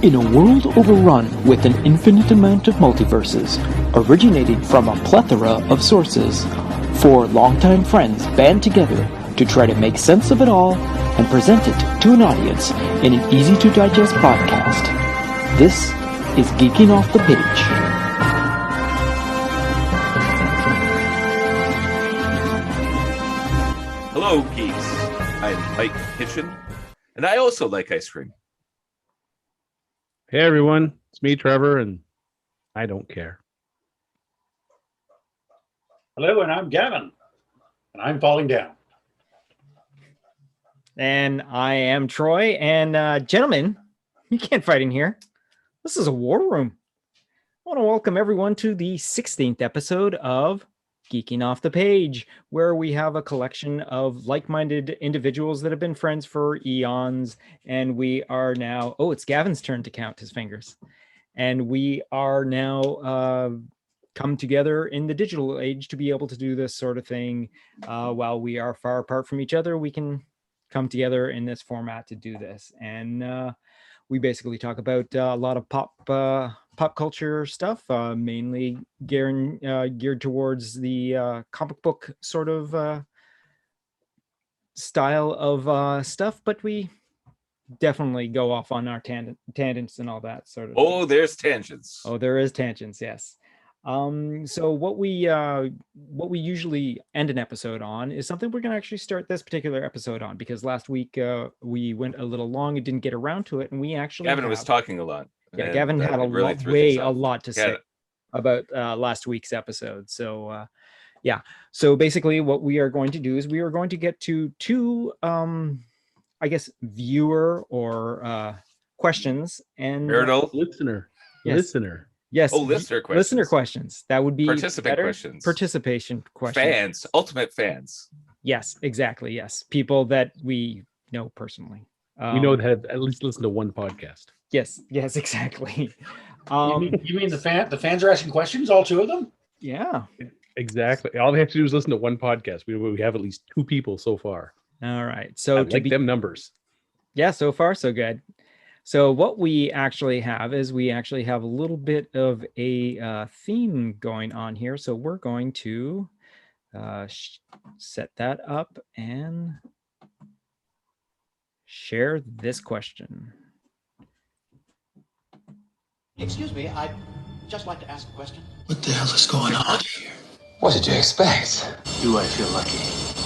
In a world overrun with an infinite amount of multiverses, originating from a plethora of sources, four longtime friends band together to try to make sense of it all and present it to an audience in an easy-to-digest podcast. This is Geeking Off the Page. Hello, geeks. I'm Mike Kitchen, and I also like ice cream. Hey everyone, it's me, Trevor, and I don't care. Hello, and I'm Gavin, and I'm falling down. And I am Troy, and gentlemen, you can't fight in here. This is a war room. I want to welcome everyone to the 16th episode of Geeking Off the Page, where we have a collection of like-minded individuals that have been friends for eons, and we are now, it's Gavin's turn to count his fingers, and we are now come together in the digital age to be able to do this sort of thing. While we are far apart from each other, we can come together in this format to do this, and we basically talk about a lot of pop culture stuff, mainly geared towards the comic book sort of style of stuff, but we definitely go off on our tangents and all that sort of Oh, there's tangents. Oh, there is tangents, yes. So what we usually end an episode on is something we're going to actually start this particular episode on, because last week we went a little long and didn't get around to it, and we actually Gavin was talking a lot. Yeah, Gavin had a lot to say about last week's episode. So so basically what we are going to do is we are going to get to two I guess viewer or questions and Listener. Yes. Oh, listener questions. Listener questions. That would be participation questions. Fans, ultimate fans. Yes, exactly. Yes, people that we know personally. We know that have at least listened to one podcast. Yes, exactly. You mean the fans are asking questions, all two of them? Yeah. Exactly. All they have to do is listen to one podcast. We have at least two people so far. All right. So I like them numbers. Yeah, so far so good. So what we actually have is we actually have a little bit of a theme going on here. So we're going to set that up and share this question. Excuse me, I'd just like to ask a question. What the hell is going on here? What did you expect? Do I feel lucky?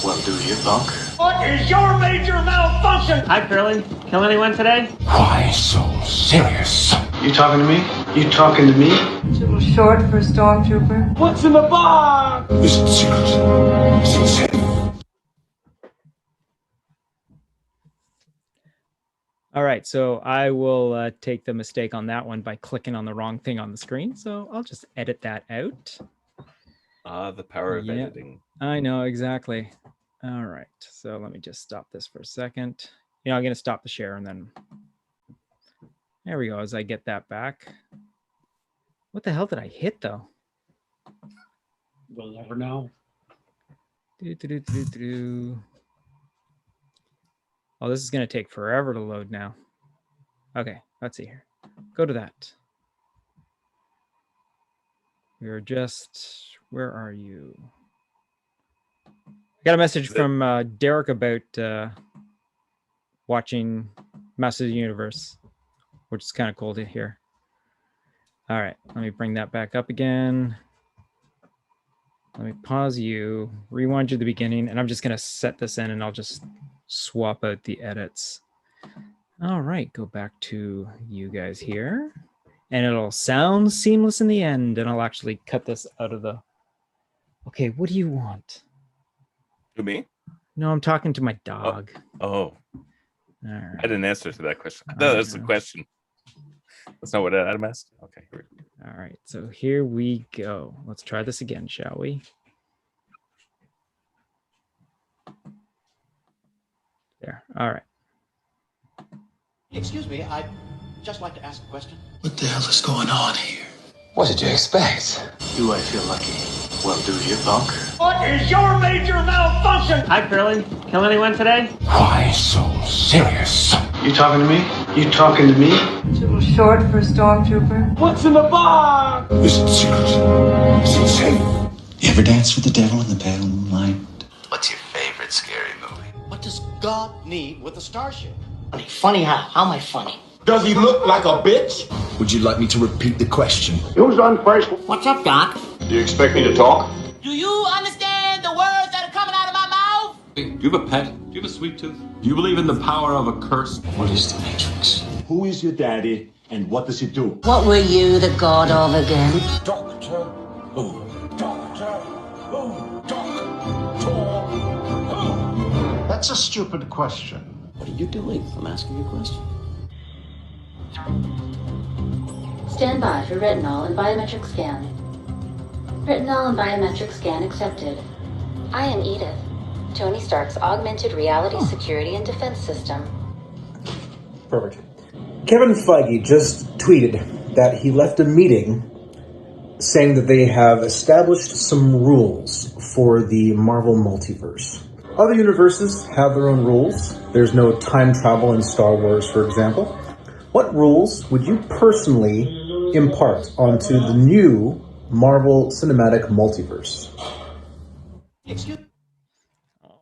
Well, do you, punk? What is your major malfunction? Hi, Curly. Kill anyone today? Why so serious? You talking to me? You talking to me? It's a little short for a stormtrooper. What's in the box? Is it secret? Is it safe? All right, so I will take the mistake on that one by clicking on the wrong thing on the screen. So I'll just edit that out. The power of editing. I know, exactly. All right, so let me just stop this for a second. I'm going to stop the share and then there we go. As I get that back. What the hell did I hit though? We'll never know. Oh, this is going to take forever to load now. Okay, let's see here. Go to that. We're just... Where are you? I got a message from Derek about watching Masters of the Universe, which is kind of cool to hear. All right, let me bring that back up again. Let me pause you, rewind to the beginning, and I'm just going to set this in and I'll just swap out the edits. All right, go back to you guys here. And it'll sound seamless in the end, and I'll actually cut this out of the... Okay, what do you want? To me? No, I'm talking to my dog. Oh. All right. I didn't answer to that question. No, that's the question. That's not what Adam asked. Okay. All right, so here we go. Let's try this again, shall we? There. All right. Excuse me, I'd just like to ask a question. What the hell is going on here? What did you expect? Do I feel lucky? Well, do you, punk? What is your major malfunction? Hi, Curly. Kill anyone today? Why so serious? You talking to me? You talking to me? It's a little short for a stormtrooper. What's in the box? This is secret. It's insane. You ever dance with the devil in the pale moonlight? What's your favorite scary movie? What does God need with a starship? Funny. Funny how? How am I funny? Does he look like a bitch? Would you like me to repeat the question? Who's on first? What's up, Doc? Do you expect me to talk? Do you understand the words that are coming out of my mouth? Do you have a pet? Do you have a sweet tooth? Do you believe in the power of a curse? What is the Matrix? Who is your daddy and what does he do? What were you the god of again? Doctor Who. Doctor Who. Doctor Who. That's a stupid question. What are you doing? I'm asking you a question. Stand by for retinol and biometric scan. Retinol and biometric scan accepted. I am Edith, Tony Stark's augmented reality security and defense system. Perfect. Kevin Feige just tweeted that he left a meeting saying that they have established some rules for the Marvel multiverse. Other universes have their own rules. There's no time travel in Star Wars, for example. What rules would you personally impart onto the new Marvel Cinematic Multiverse?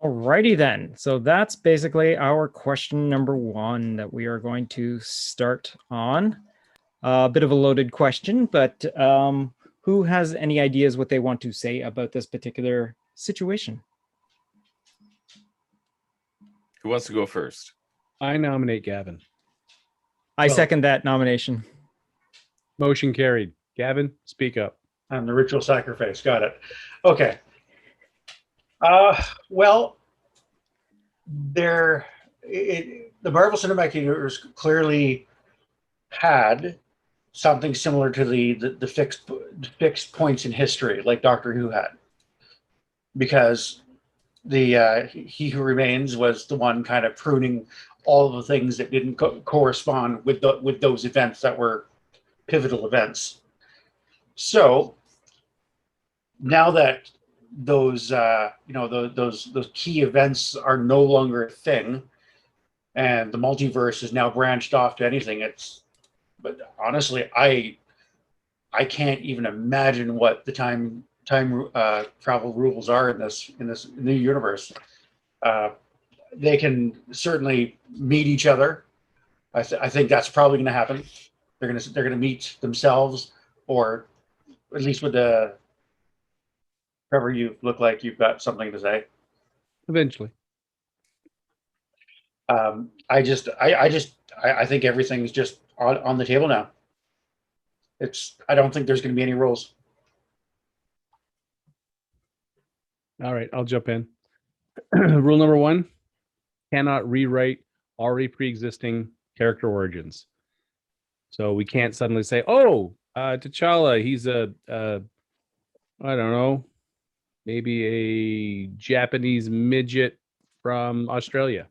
Alrighty then. So that's basically our question number 1 that we are going to start on. A bit of a loaded question, but who has any ideas what they want to say about this particular situation? Who wants to go first? I nominate Gavin. I second that nomination. Motion carried. Gavin, speak up. On the ritual sacrifice. Got it. Okay. Well, the Marvel Cinematic Universe clearly had something similar to the fixed points in history, like Doctor Who had, because the He Who Remains was the one kind of pruning all of the things that didn't correspond with those events that were pivotal events. So now that those those key events are no longer a thing, and the multiverse is now branched off to anything, but honestly, I can't even imagine what the time travel rules are in this new universe. They can certainly meet each other. I think that's probably going to happen. They're going to meet themselves, or at least with the Trevor, you look like you've got something to say. Eventually. I think everything's just on the table now. I don't think there's going to be any rules. All right, I'll jump in. Rule number 1, cannot rewrite already pre-existing character origins. So we can't suddenly say, oh, T'Challa, he's I don't know, maybe a Japanese midget from Australia.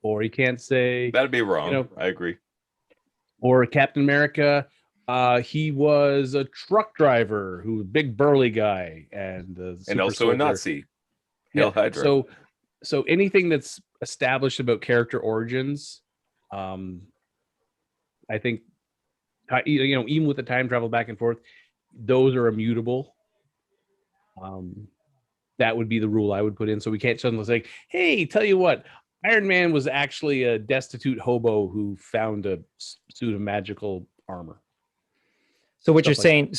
Or he can't say... That'd be wrong. I agree. Or Captain America, he was a truck driver who was a big burly guy and also a Nazi. Hail Hydra. So anything that's established about character origins, I think, even with the time travel back and forth, those are immutable. That would be the rule I would put in. So we can't suddenly say, hey, tell you what, Iron Man was actually a destitute hobo who found a suit of magical armor. So what you're saying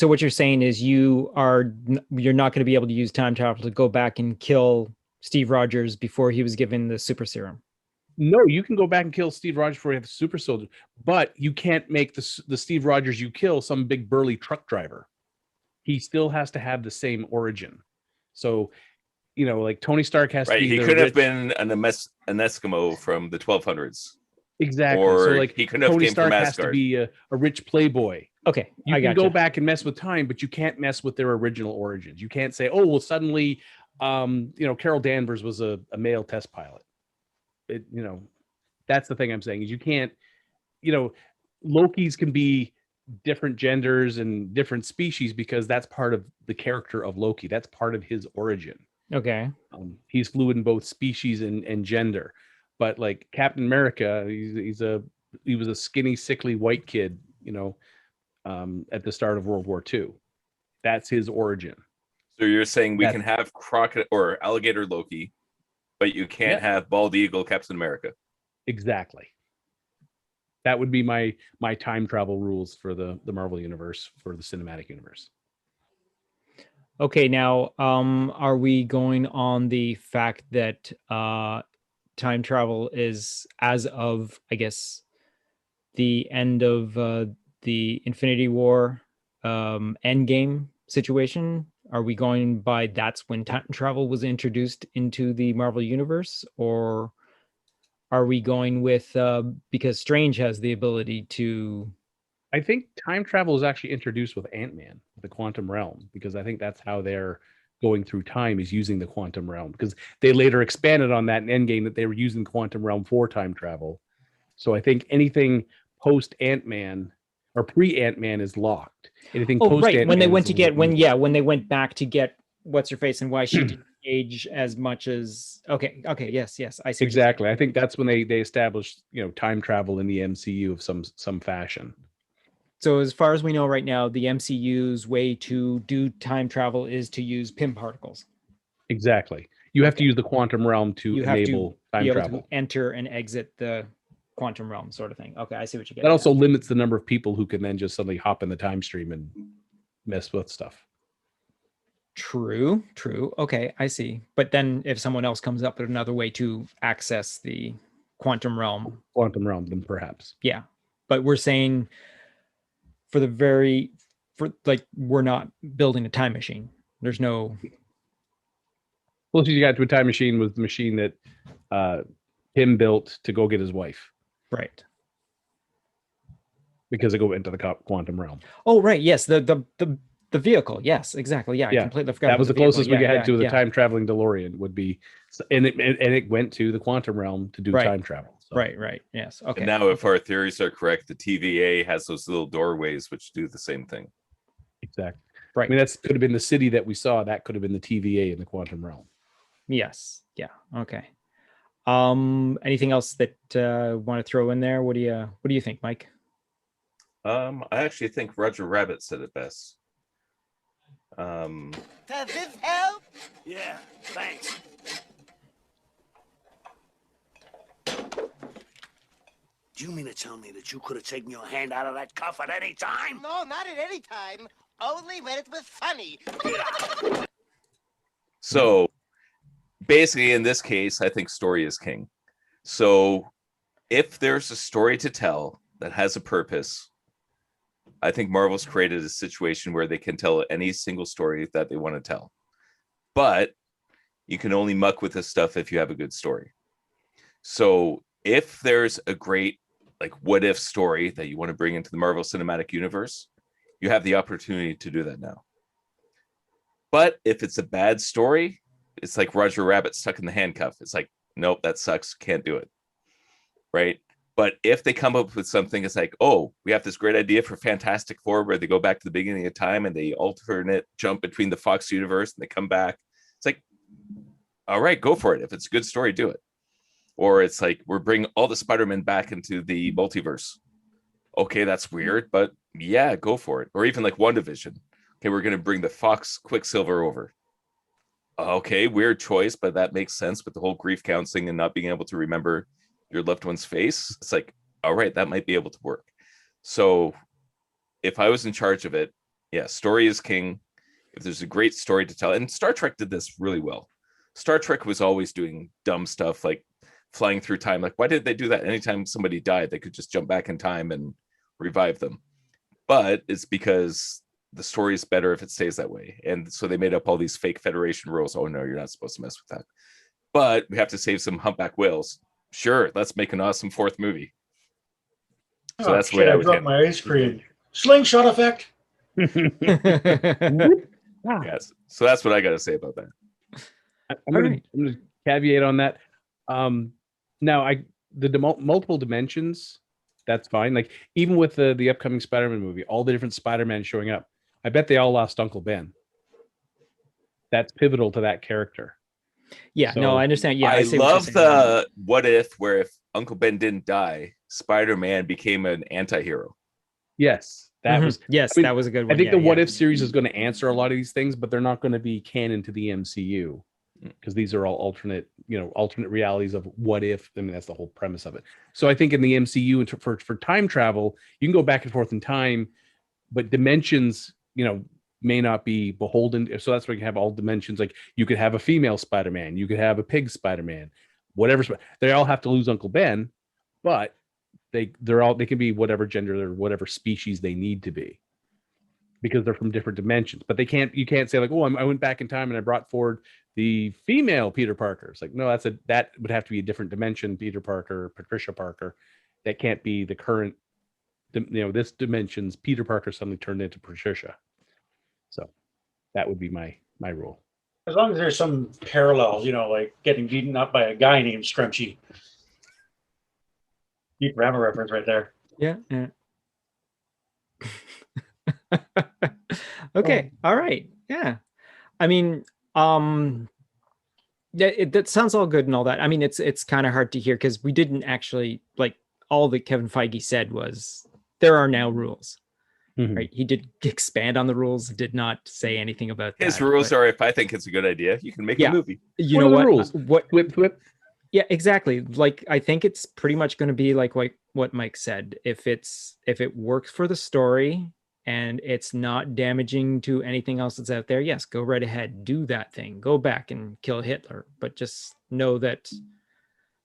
is you're not going to be able to use time travel to go back and kill Steve Rogers before he was given the super serum. No, you can go back and kill Steve Rogers before you have the super soldier, but you can't make the Steve Rogers you kill some big burly truck driver. He still has to have the same origin. So, like Tony Stark has to be. He could have been an Eskimo from the 1200s. Exactly. Or so like he couldn't have Tony came Stark from has Asgard. to be a rich playboy. Okay, you can go back and mess with time, but you can't mess with their original origins. You can't say, "Oh, well, suddenly, Carol Danvers was a male test pilot." That's the thing I'm saying is you can't. Lokis can be different genders and different species because that's part of the character of Loki. That's part of his origin. Okay. He's fluid in both species and gender. But like Captain America, he's a he was a skinny, sickly white kid, at the start of World War II. That's his origin. So you're saying we can have crocodile or alligator Loki, but you can't have bald eagle Captain America. Exactly. That would be my time travel rules for the Marvel universe, for the cinematic universe. Okay, now are we going on the fact that time travel is, as of, I guess, the end of the Infinity War Endgame situation? Are we going by that's when time travel was introduced into the Marvel universe, or are we going with because Strange has the ability to? I think time travel is actually introduced with Ant-Man, the quantum realm, because I think that's how they're going through time, is using the quantum realm, because they later expanded on that in Endgame that they were using the quantum realm for time travel. So I think anything post Ant-Man or pre Ant-Man is locked. Anything post right, Ant-Man when they went to get when they went back to get what's her face and why she didn't age as much as okay, yes, I see exactly. I think that's when they established time travel in the MCU of some fashion. So as far as we know right now, the MCU's way to do time travel is to use Pym particles. Exactly. You have to use the quantum realm to enable time travel. To enter and exit the quantum realm, sort of thing. Okay, I see what you get. That also limits the number of people who can then just suddenly hop in the time stream and mess with stuff. True. Okay, I see. But then if someone else comes up with another way to access the quantum realm, then perhaps. Yeah. But we're saying we're not building a time machine. There's no. Well, you got to a time machine was the machine that Pym built to go get his wife. Right. Because they go into the quantum realm. Oh, right. Yes. The vehicle. Yes, exactly. Yeah. I completely forgot. That was the closest we had to the time traveling DeLorean would be, and it went to the quantum realm to do time travel. So. Right. Yes. Okay. And now, if our theories are correct, the TVA has those little doorways which do the same thing. Exactly. Right. I mean, that could have been the city that we saw. That could have been the TVA in the quantum realm. Yes. Yeah. Okay. Anything else that want to throw in there? What do you think, Mike? I actually think Roger Rabbit said it best. Does this help? Yeah, thanks. Do you mean to tell me that you could have taken your hand out of that cuff at any time? No, not at any time. Only when it was funny. So, basically, in this case, I think story is king. So, if there's a story to tell that has a purpose, I think Marvel's created a situation where they can tell any single story that they want to tell. But you can only muck with this stuff if you have a good story. So if there's a great what if story that you want to bring into the Marvel Cinematic Universe, you have the opportunity to do that now. But if it's a bad story, it's like Roger Rabbit stuck in the handcuff. It's like, nope, that sucks. Can't do it. Right? But if they come up with something, it's like, oh, we have this great idea for Fantastic Four where they go back to the beginning of time and they alternate jump between the Fox universe and they come back. It's like, all right, go for it. If it's a good story, do it. Or it's like, we're bringing all the Spider-Man back into the multiverse. Okay, that's weird, but yeah, go for it. Or even like WandaVision. Okay, we're going to bring the Fox Quicksilver over. Okay, weird choice, but that makes sense with the whole grief counseling and not being able to remember your loved one's face. It's like, all right, that might be able to work. So if I was in charge of it, yeah, story is king. If there's a great story to tell, and Star Trek did this really well. Star Trek was always doing dumb stuff like flying through time. Like, why did they do that? Anytime somebody died, they could just jump back in time and revive them. But it's because the story is better if it stays that way. And so they made up all these fake Federation rules. Oh no, you're not supposed to mess with that. But we have to save some humpback whales. Sure, let's make an awesome fourth movie. So that's the way I would dropped my ice cream. Slingshot effect. Yes. So that's what I got to say about that. I'm going to caveat on that. Now, the multiple dimensions, that's fine. Like even with the upcoming Spider-Man movie, all the different Spider-Man showing up, I bet they all lost Uncle Ben. That's pivotal to that character. Yeah, so, no, I understand. Yeah, I love the what if, where if Uncle Ben didn't die, Spider-Man became an anti-hero. Yes, that was. Yes, I mean, that was a good one. I think Yeah, the What yeah. If series is going to answer a lot of these things, but they're not going to be canon to the MCU because these are all alternate realities of what if. I mean, that's the whole premise of it. So I think in the MCU, for time travel, you can go back and forth in time, but dimensions, may not be beholden. So that's why you can have all dimensions. Like you could have a female Spider-Man, you could have a pig Spider-Man, whatever. They all have to lose Uncle Ben, but they can be whatever gender or whatever species they need to be because they're from different dimensions. But you can't say like, oh, I went back in time and I brought forward the female Peter Parker. It's like, no, that would have to be a different dimension. Peter Parker, Patricia Parker. That can't be the current, this dimension's Peter Parker suddenly turned into Patricia. So that would be my rule. As long as there's some parallels, like getting beaten up by a guy named Scrunchy. Deep grammar reference right there. Yeah. Okay. All right. Yeah. I mean, yeah, that sounds all good and all that. I mean, it's kind of hard to hear because we didn't actually all that Kevin Feige said was there are now rules. Right? He did expand on the rules, did not say anything about his rules are if I think it's a good idea, you can make a movie. You know what? Rules? What whip? Yeah, exactly. Like I think it's pretty much going to be like what Mike said. If it works for the story and it's not damaging to anything else that's out there, yes, go right ahead, do that thing. Go back and kill Hitler, but just know that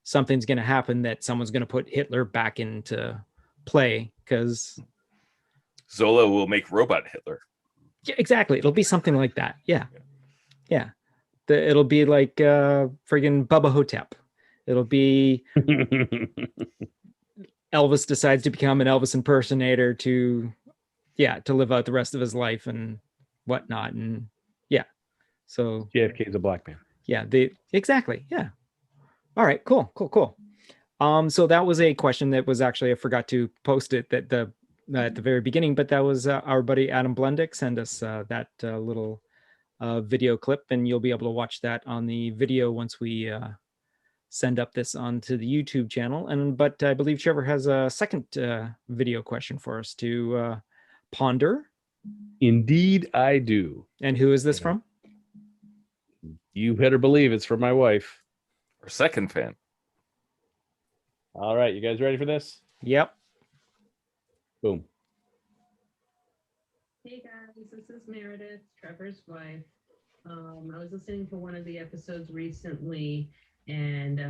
something's going to happen, that someone's going to put Hitler back into play because Zola will make robot Hitler. Yeah, exactly. It'll be something like that. Yeah. It'll be like friggin' Bubba Hotep. It'll be Elvis decides to become an Elvis impersonator to live out the rest of his life and whatnot. And so JFK is a black man. Yeah, exactly. Yeah. All right, cool. So that was a question that was actually, I forgot to post it at the very beginning, but that was our buddy Adam Blendick sent us that little video clip, and you'll be able to watch that on the video once we send up this onto the YouTube channel. But I believe Trevor has a second video question for us to ponder. Indeed, I do. And who is this from? You better believe it's from my wife. Our second fan. All right, you guys ready for this? Yep. Boom. Hey guys, this is Meredith, Trevor's wife. I was listening to one of the episodes recently, and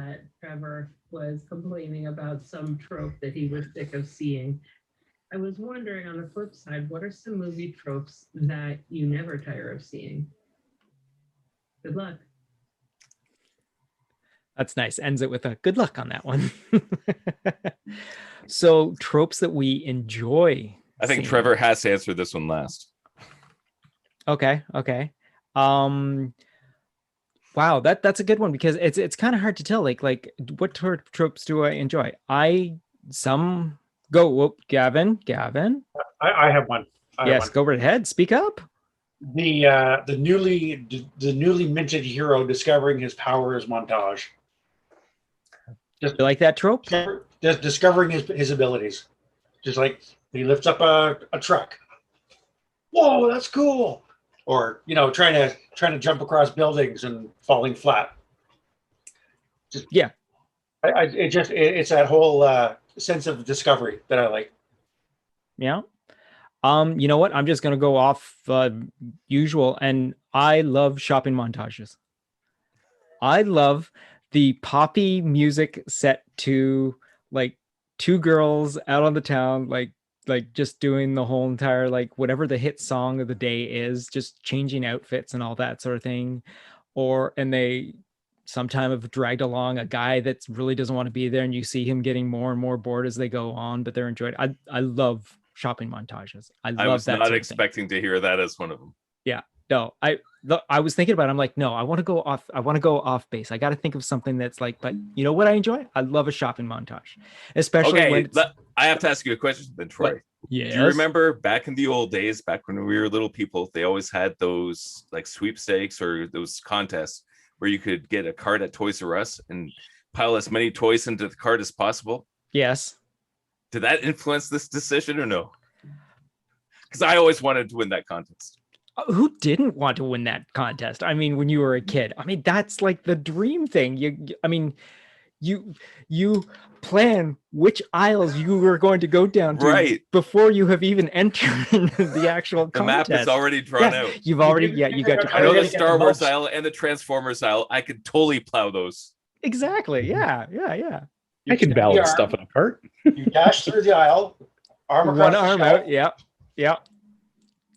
Trevor was complaining about some trope that he was sick of seeing. I was wondering, on the flip side, what are some movie tropes that you never tire of seeing? Good luck. That's nice. Ends it with a good luck on that one. So tropes that we enjoy. I think Trevor has to answer this one last. Okay. Wow, that's a good one because it's kind of hard to tell. Like what tropes do I enjoy? Gavin. I have one. Go right ahead. Speak up. The newly minted hero discovering his powers montage. You like that trope? Just discovering his abilities. Just like he lifts up a truck. Whoa, that's cool. Or trying to jump across buildings and falling flat. It's that whole sense of discovery that I like. Yeah. You know what? I'm just gonna go off usual, and I love shopping montages. I love the poppy music set to like two girls out on the town, like just doing the whole entire whatever the hit song of the day is, just changing outfits and all that sort of thing. And they sometime have dragged along a guy that really doesn't want to be there, and you see him getting more and more bored as they go on, but they're enjoyed. I love shopping montages. I was not expecting to hear that as one of them. Yeah. No, I was thinking about it. I'm like, no, I want to go off base. I got to think of something that's but you know what I enjoy? I love a shopping montage, especially when I have to ask you a question then, Troy. Yes. Do you remember back in the old days, back when we were little people, they always had those sweepstakes or those contests where you could get a cart at Toys R Us and pile as many toys into the cart as possible? Yes. Did that influence this decision or no? Because I always wanted to win that contest. Who didn't want to win that contest? I mean, when you were a kid, I mean, that's like the dream thing. You plan which aisles you were going to go down to before you have even entered the actual The contest. map is already drawn out. You've already, you got. I know the Star Wars aisle and the Transformers aisle. I could totally plow those. Exactly. Yeah. I can balance stuff in a cart. You dash through the aisle, arm across One the arm shelf, out. Yeah.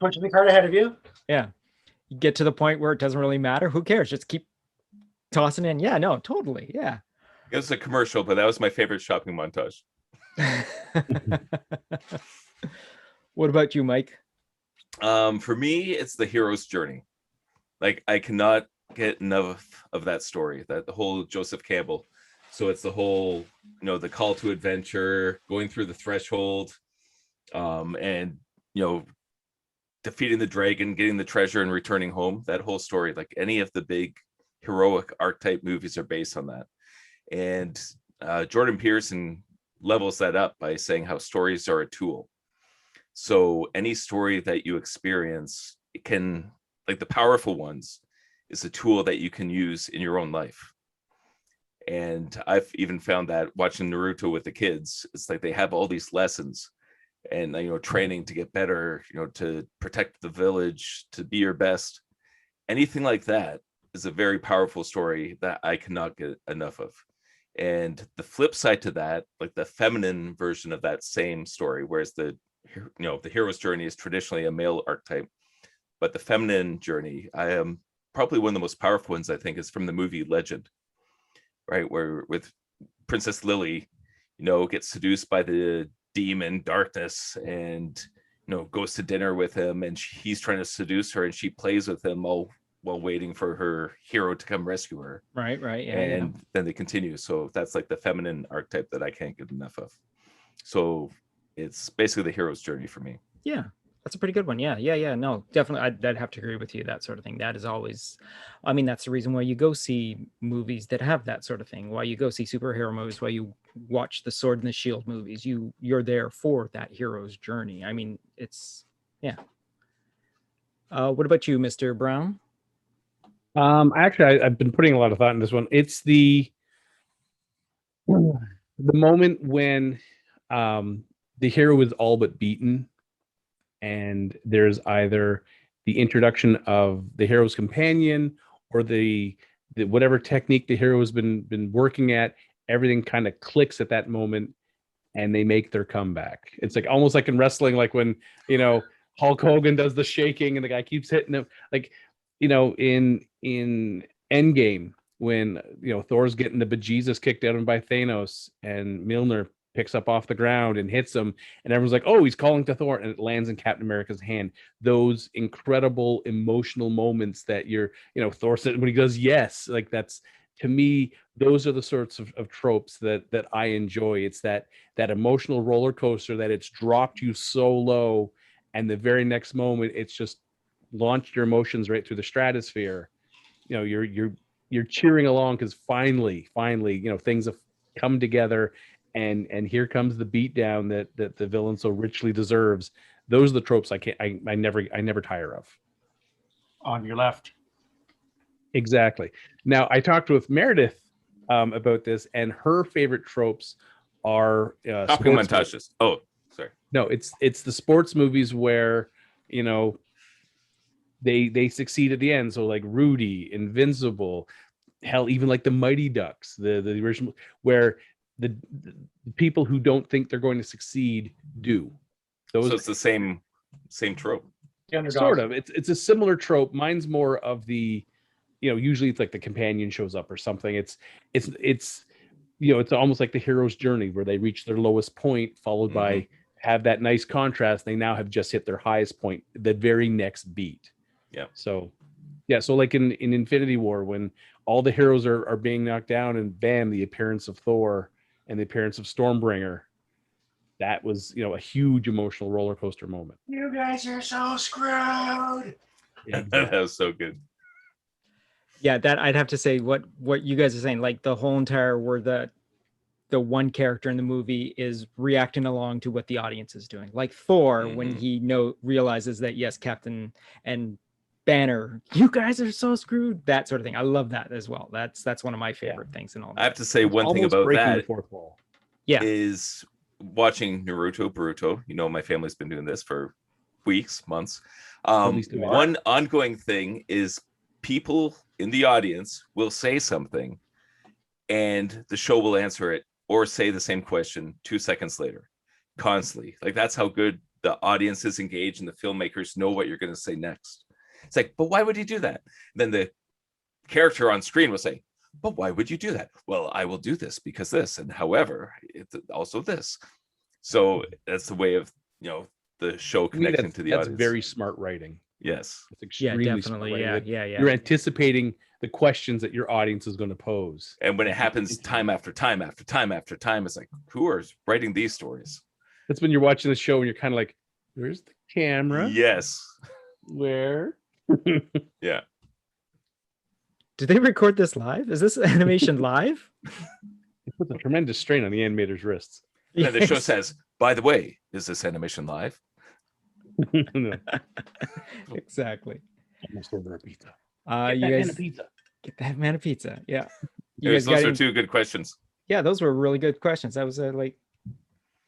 punching the cart ahead of you. Yeah. You get to the point where it doesn't really matter. Who cares? Just keep tossing in. Yeah. No. Totally. Yeah. It was a commercial, but that was my favorite shopping montage. What about you, Mike? For me, it's the hero's journey. Like, I cannot get enough of that story, that the whole Joseph Campbell. So it's the whole, the call to adventure, going through the threshold, and, defeating the dragon, getting the treasure and returning home. That whole story, like any of the big heroic archetype movies are based on that. And Jordan Peterson levels that up by saying how stories are a tool. So any story that you experience, it can, like the powerful ones, is a tool that you can use in your own life. And I've even found that watching Naruto with the kids, it's like they have all these lessons and, training to get better, to protect the village, to be your best. Anything like that is a very powerful story that I cannot get enough of. And the flip side to that, like the feminine version of that same story, whereas the hero's journey is traditionally a male archetype, but the feminine journey, I am probably one of the most powerful ones, I think, is from the movie Legend, right? Where with Princess Lily, gets seduced by the demon darkness and, goes to dinner with him, and he's trying to seduce her, and she plays with him while waiting for her hero to come rescue her. Right. Yeah. And then they continue. So that's like the feminine archetype that I can't get enough of. So it's basically the hero's journey for me. Yeah. That's a pretty good one. Yeah. No, definitely. I'd have to agree with you. That sort of thing. That is always, that's the reason why you go see movies that have that sort of thing. Why you go see superhero movies, why you watch the Sword and the Shield movies. You're there for that hero's journey. It's, yeah. What about you, Mr. Brown? Actually, I've been putting a lot of thought in this one. It's the moment when the hero is all but beaten, and there's either the introduction of the hero's companion or the whatever technique the hero has been working at. Everything kind of clicks at that moment, and they make their comeback. It's like almost like in wrestling, like when Hulk Hogan does the shaking and the guy keeps hitting him, like. In Endgame, when Thor's getting the bejesus kicked out of him by Thanos, and Mjolnir picks up off the ground and hits him, and everyone's like, "Oh, he's calling to Thor," and it lands in Captain America's hand. Those incredible emotional moments that Thor said when he goes, "Yes," like that's, to me, those are the sorts of tropes that I enjoy. It's that emotional roller coaster that it's dropped you so low, and the very next moment it's just launched your emotions right through the stratosphere. You're cheering along because finally things have come together, and here comes the beatdown that the villain so richly deserves. Those are the tropes I never tire of. On your left. Exactly. Now, I talked with Meredith about this, and her favorite tropes are shopping montages. Oh, sorry. No, it's the sports movies where they succeed at the end. So like Rudy, Invincible, hell, even like the Mighty Ducks, the original, where the people who don't think they're going to succeed do. So it's the same trope. Sort of. It's a similar trope. Mine's more of the, usually it's like the companion shows up or something. It's almost like the hero's journey where they reach their lowest point, followed by have that nice contrast. They now have just hit their highest point, the very next beat. Yeah. So like in Infinity War, when all the heroes are being knocked down, and bam, the appearance of Thor and the appearance of Stormbringer, that was, a huge emotional roller coaster moment. You guys are so screwed. That was so good. Yeah, that I'd have to say what you guys are saying, like the whole entire where the the one character in the movie is reacting along to what the audience is doing. Like Thor, when he realizes that, yes, Captain and Banner, you guys are so screwed, that sort of thing. I love that as well. That's one of my favorite things and all that. I have to say one thing about that yeah, is watching Naruto Boruto. You know, my family's been doing this for weeks, months. One ongoing thing is people in the audience will say something and the show will answer it or say the same question 2 seconds later, constantly. Like, that's how good the audience is engaged and the filmmakers know what you're going to say next. It's like, but why would you do that? Then the character on screen will say, but why would you do that? Well, I will do this because this, and however, it's also this. So that's the way of, you know, the show connecting to the audience. That's very smart writing. Yes. It's extremely definitely. smart writing. Yeah. You're anticipating the questions that your audience is going to pose. And when it happens time after time after time after time, it's like, who are writing these stories? That's when you're watching the show and you're kind of like, where's the camera? Yes. Where? Yeah. Did they record this live? Is this animation live? It puts a tremendous strain on the animator's wrists. And the show says, by the way, is this animation live? No. Exactly. Almost order a pizza. You guys get that man a pizza. Yeah. Those are two good questions. Yeah, those were really good questions. That was like,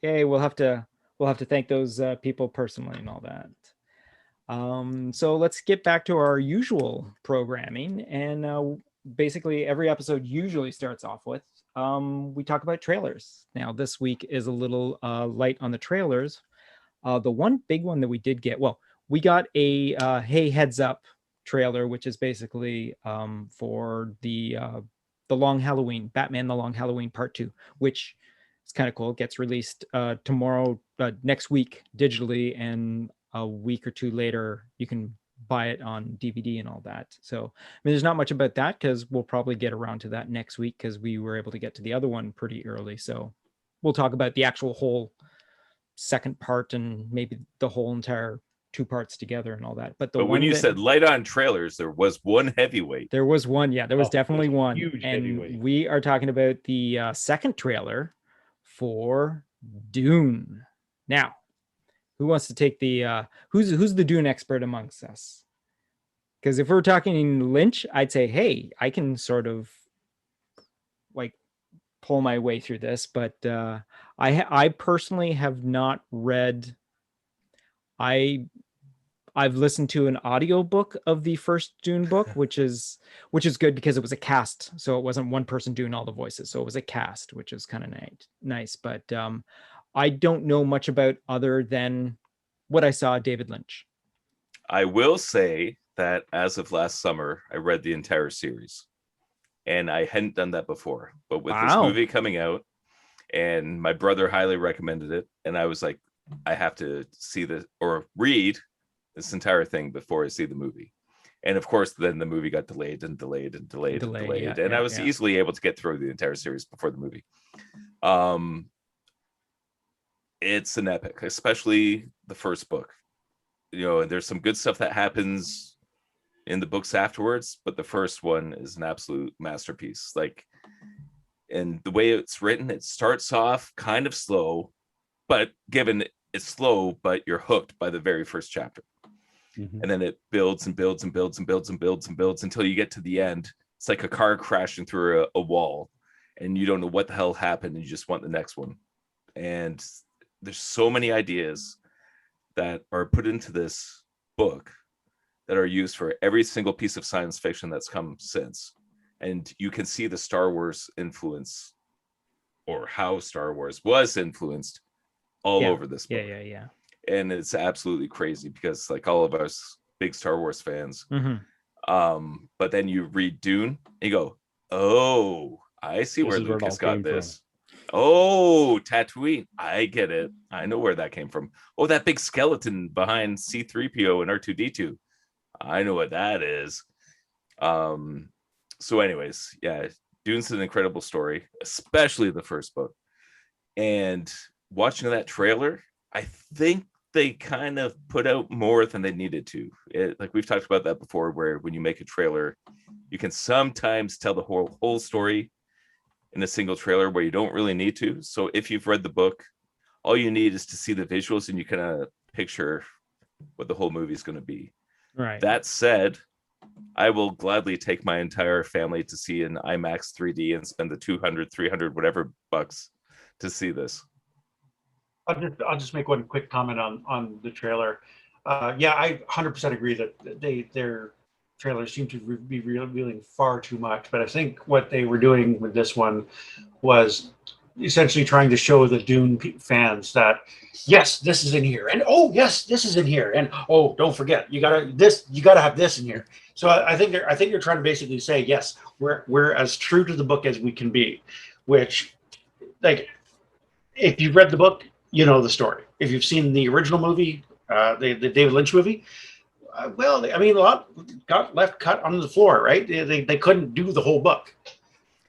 hey, we'll have to thank those people personally and all that. So let's get back to our usual programming, and basically every episode usually starts off with we talk about trailers. Now this week is a little light on the trailers. The one big one that we did get, we got a hey, heads up trailer, which is basically for the Long Halloween, Batman the Long Halloween Part 2, which is kind of cool. It gets released tomorrow, next week digitally, and a week or two later you can buy it on DVD and all that. So I mean, there's not much about that because we'll probably get around to that next week because we were able to get to the other one pretty early. So we'll talk about the actual whole second part and maybe the whole entire 2 parts together and all that. But when you said light on trailers, there was one heavyweight. There was one. Yeah, there was definitely one. Huge and heavyweight. We are talking about the second trailer for Dune. Now, who wants to take the who's the Dune expert amongst us? Because if we're talking Lynch, I'd say, hey, I can sort of like pull my way through this, but I personally have not read. I've listened to an audiobook of the first Dune book, which is good because it was a cast, so it wasn't one person doing all the voices, so it was a cast, which is kind of nice. But I don't know much about other than what I saw David Lynch. I will say that as of last summer, I read the entire series, and I hadn't done that before. But with this movie coming out, and my brother highly recommended it, and I was like, I have to see this or read this entire thing before I see the movie. And of course, then the movie got delayed. Yeah, and I was easily able to get through the entire series before the movie. It's an epic, especially the first book. You know, there's some good stuff that happens in the books afterwards, but the first one is an absolute masterpiece. Like, and the way it's written, it starts off kind of slow, but given it's slow, but you're hooked by the very first chapter. Mm-hmm. And then it builds and builds and builds and builds and builds and builds until you get to the end. It's like a car crashing through a wall, and you don't know what the hell happened, and you just want the next one. And there's so many ideas that are put into this book that are used for every single piece of science fiction that's come since. And you can see the Star Wars influence, or how Star Wars was influenced all over this book. Yeah. And it's absolutely crazy because, like, all of us big Star Wars fans, but then you read Dune and you go, oh, I see where Lucas got this. Oh, Tatooine. I get it. I know where that came from. Oh, that big skeleton behind C-3PO and R2-D2. I know what that is. So anyways, yeah, Dune's an incredible story, especially the first book. And watching that trailer, I think they kind of put out more than they needed to. Like we've talked about that before, where when you make a trailer, you can sometimes tell the whole story in a single trailer where you don't really need to. So if you've read the book, all you need is to see the visuals and you kind of picture what the whole movie is going to be. Right. That said, I will gladly take my entire family to see an IMAX 3D and spend the 200, 300, whatever bucks to see this. I'll just make one quick comment on the trailer. Yeah, I 100% agree that their trailers seem to be revealing far too much. But I think what they were doing with this one was essentially trying to show the Dune fans that yes, this is in here, and oh yes, this is in here, and oh, don't forget, you gotta have this in here. So I think you're trying to basically say yes, we're as true to the book as we can be, which, like, if you've read the book, you know the story. If you've seen the original movie, the David Lynch movie, well, I mean, a lot got left cut on the floor, right? They couldn't do the whole book.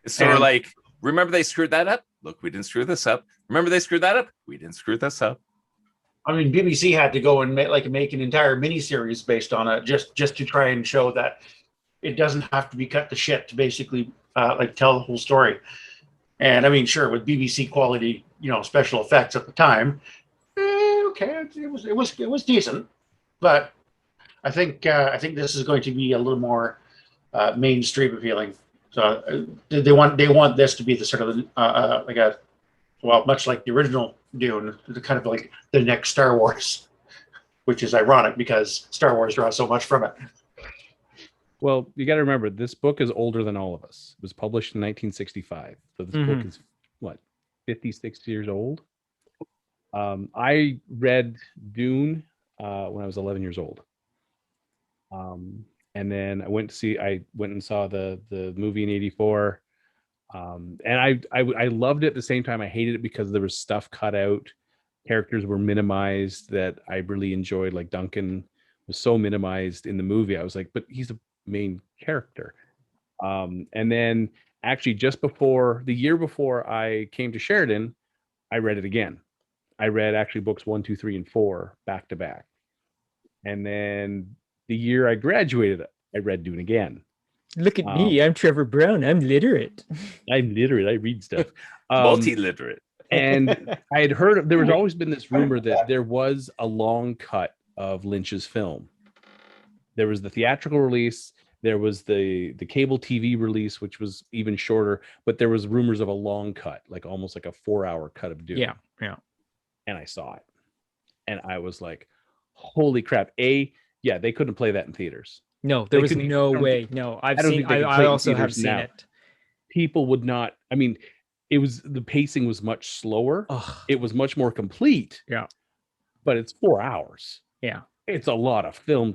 It's sort of like, remember they screwed that up? Look, we didn't screw this up. Remember they screwed that up? We didn't screw this up. I mean, BBC had to go and make an entire miniseries based on it just to try and show that it doesn't have to be cut to shit to basically tell the whole story. And I mean, sure, with BBC quality, special effects at the time, okay, it was decent, but I think this is going to be a little more mainstream appealing. So they want this to be the sort of much like the original Dune, kind of like the next Star Wars, which is ironic because Star Wars draws so much from it. Well, you got to remember, this book is older than all of us. It was published in 1965. So this book is, 56 years old? I read Dune when I was 11 years old. And then I went and saw the movie in 84. And I loved it at the same time. I hated it because there was stuff cut out. Characters were minimized that I really enjoyed. Like Duncan was so minimized in the movie. I was like, but he's a main character. And then actually the year before I came to Sheridan, I read it again. I read actually books 1, 2, 3, and 4 back to back. And then the year I graduated, I read Dune again. Look at me. I'm Trevor Brown. I'm literate. I'm literate. I read stuff. Multi-literate. And I had heard there was always been this rumor that there was a long cut of Lynch's film. There was the theatrical release. There was the cable TV release, which was even shorter. But there was rumors of a long cut, like almost like a 4-hour cut of Dune. Yeah. And I saw it. And I was like, holy crap. They couldn't play that in theaters. No, there was no way. No, I also have seen it. People would not. I mean, the pacing was much slower. Ugh. It was much more complete. Yeah. But it's 4 hours. Yeah. It's a lot of film.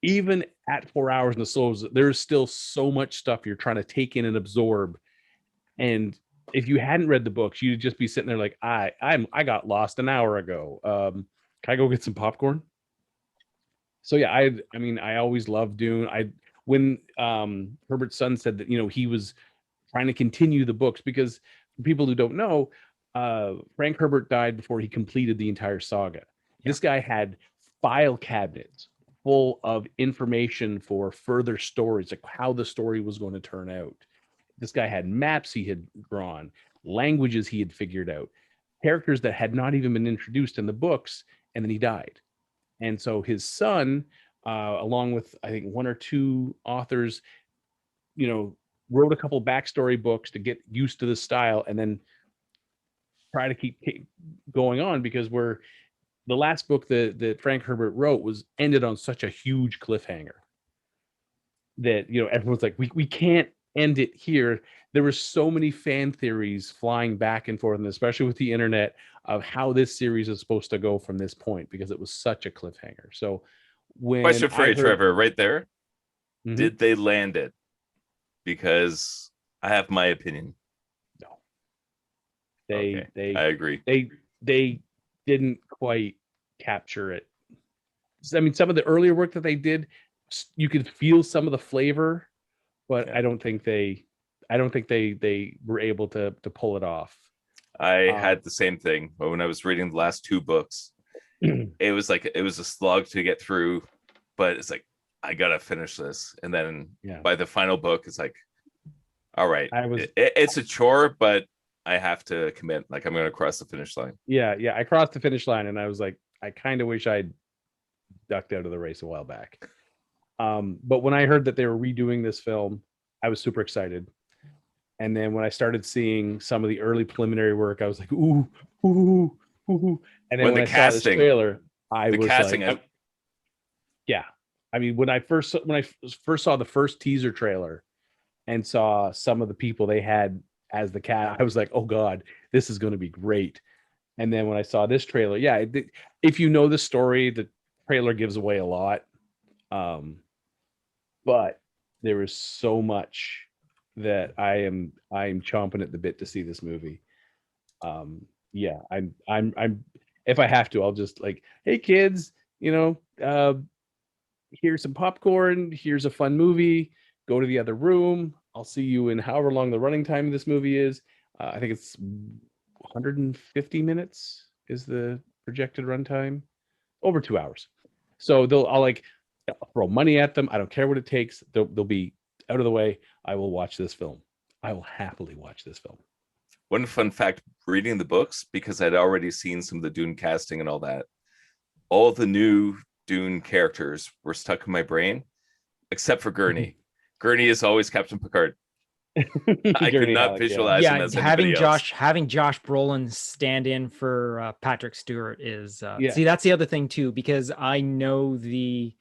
Even at 4 hours in the slows, there's still so much stuff you're trying to take in and absorb. And if you hadn't read the books, you'd just be sitting there like, I got lost an hour ago. Can I go get some popcorn? So yeah, I always loved Dune. When Herbert's son said that, he was trying to continue the books, because for people who don't know, Frank Herbert died before he completed the entire saga. Yeah. This guy had file cabinets full of information for further stories, like how the story was going to turn out. This guy had maps he had drawn, languages he had figured out, characters that had not even been introduced in the books, and then he died. And so his son, along with, I think, 1 or 2 authors, wrote a couple backstory books to get used to the style, and then try to keep going on, because the last book that Frank Herbert wrote ended on such a huge cliffhanger that, everyone's like, we can't end it here. There were so many fan theories flying back and forth, and especially with the internet, of how this series is supposed to go from this point, because it was such a cliffhanger. So when question for you, Trevor, right there, did they land it? Because I have my opinion. No. I agree. They didn't quite capture it. I mean, some of the earlier work that they did, you could feel some of the flavor, but yeah. I don't think they were able to pull it off. I had the same thing, but when I was reading the last 2 books, it was a slog to get through, but it's like, I gotta finish this. And then by the final book, it's like, All right. It's a chore, but I have to commit. Like, I'm going to cross the finish line. Yeah. I crossed the finish line, and I was like, I kind of wish I'd ducked out of the race a while back. But when I heard that they were redoing this film, I was super excited. And then when I started seeing some of the early preliminary work, I was like, ooh. And then when I saw this trailer, I was like, yeah. I mean, when I first saw the first teaser trailer and saw some of the people they had as the cat, I was like, oh God, this is going to be great. And then when I saw this trailer, yeah, if you know the story, the trailer gives away a lot. But there is so much that I am chomping at the bit to see this movie. Yeah, I'm if I have to, I'll just like, hey kids, here's some popcorn, here's a fun movie, go to the other room. I'll see you in however long the running time of this movie is. I think it's 150 minutes is the projected runtime, over 2 hours. So I'll throw money at them. I don't care what it takes. They'll be out of the way. I will watch this film. I will happily watch this film. One fun fact, reading the books, because I'd already seen some of the Dune casting and all that, all the new Dune characters were stuck in my brain, except for Gurney. Gurney is always Captain Picard. I could not visualize him as anybody else. Having Josh Brolin stand in for Patrick Stewart is see, that's the other thing too, because I know the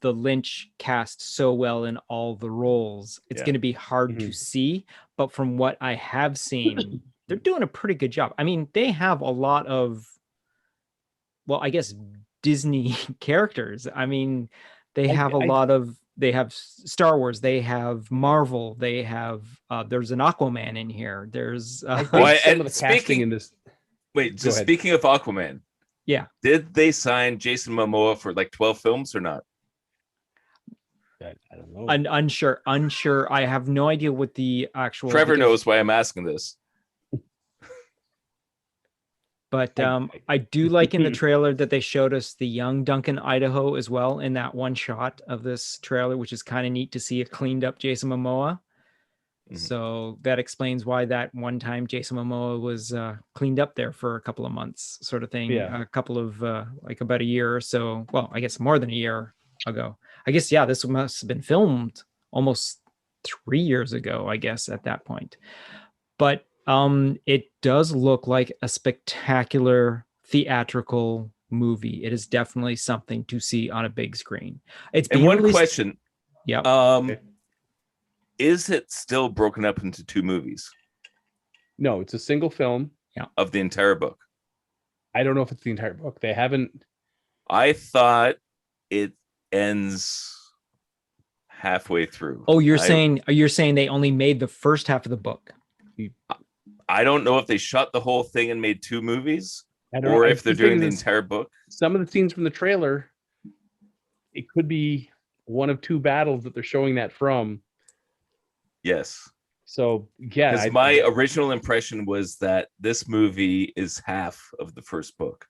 Lynch cast so well in all the roles. It's going to be hard to see, but from what I have seen, they're doing a pretty good job. I mean, they have a lot of, well, I guess Disney characters. I mean, they have they have Star Wars, they have Marvel, they have there's an Aquaman in here. There's speaking of Aquaman, did they sign Jason Momoa for like 12 films or not? I don't know. Unsure. I have no idea what the actual. Trevor knows why I'm asking this. But I do like in the trailer that they showed us the young Duncan Idaho as well in that one shot of this trailer, which is kind of neat to see a cleaned up Jason Momoa. Mm-hmm. So that explains why that one time Jason Momoa was cleaned up there for a couple of months, sort of thing. Yeah. A couple of like about a year or so. Well, I guess more than a year ago. I guess, yeah, this must have been filmed almost 3 years ago, I guess, at that point. But it does look like a spectacular theatrical movie. It is definitely something to see on a big screen. It's and one question. Yeah. Is it still broken up into 2 movies? No, it's a single film. Yeah. Of the entire book. I don't know if it's the entire book. They haven't. I thought it ends halfway through. Oh, you're saying they only made the first half of the book? I don't know if they shot the whole thing and made 2 movies, or if they're doing the entire book. Some of the scenes from the trailer, it could be one of 2 battles that they're showing that from. Yes. So yeah, because my original impression was that this movie is half of the first book,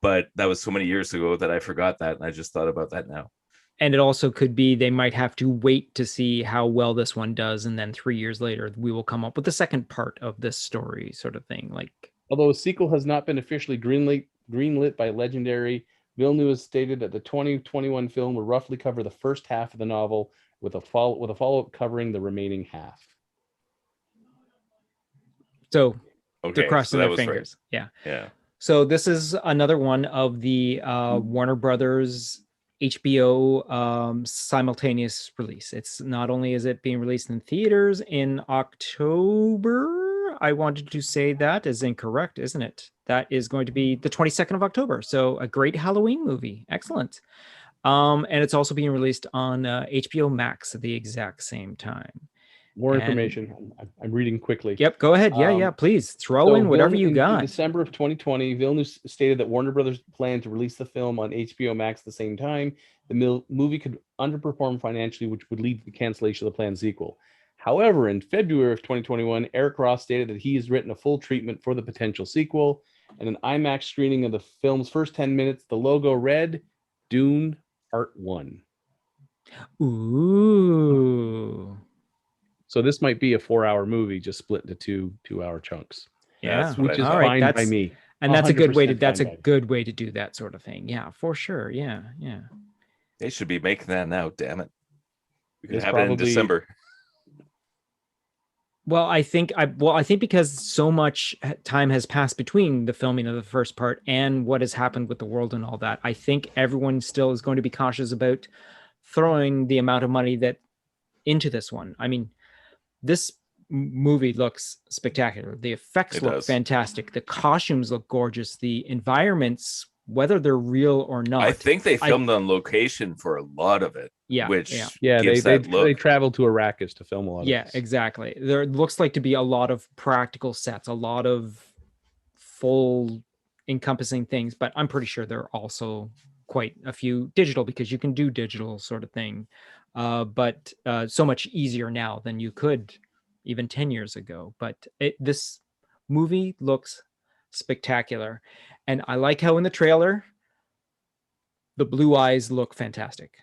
but that was so many years ago that I forgot that, and I just thought about that now. And it also could be they might have to wait to see how well this one does, and then 3 years later we will come up with the second part of this story, sort of thing. Like, although a sequel has not been officially greenlit by Legendary, Villeneuve has stated that the 2021 film will roughly cover the first half of the novel, with a follow-up covering the remaining half. So they're crossing their fingers. Right. Yeah. So this is another one of the Warner Brothers HBO simultaneous release. It's not only is it being released in theaters in October. I wanted to say that is incorrect, isn't it? That is going to be the 22nd of October. So a great Halloween movie. Excellent. And it's also being released on HBO Max at the exact same time. More information. I'm reading quickly. Yep, go ahead. Yeah, please throw in whatever you got. In December of 2020, Villeneuve stated that Warner Brothers planned to release the film on HBO Max at the same time. The movie could underperform financially, which would lead to the cancellation of the planned sequel. However, in February of 2021, Eric Ross stated that he has written a full treatment for the potential sequel. And an IMAX screening of the film's first 10 minutes, the logo read, Dune Part 1. Ooh. So this might be a 4-hour movie just split into 2-hour chunks. Yeah, which is all right, fine by me. And that's a good way to 100% that's a fine by me. good way to do that sort of thing. Yeah, for sure. Yeah. They should be making that now. Damn it, we could It's have it in probably- December. Well, I think because so much time has passed between the filming of the first part and what has happened with the world and all that, I think everyone still is going to be cautious about throwing the amount of money that into this one. I mean, this movie looks spectacular. The effects look fantastic. The costumes look gorgeous. The environments, whether they're real or not, I think they filmed on location for a lot of it. Yeah, which Yeah, gives they that look. they traveled to Arrakis to film a lot of yeah, this. exactly. There looks like to be a lot of practical sets, a lot of full encompassing things, but I'm pretty sure there are also quite a few digital, because you can do digital sort of thing, but so much easier now than you could even 10 years ago. But this movie looks spectacular, and I like how in the trailer the blue eyes look fantastic.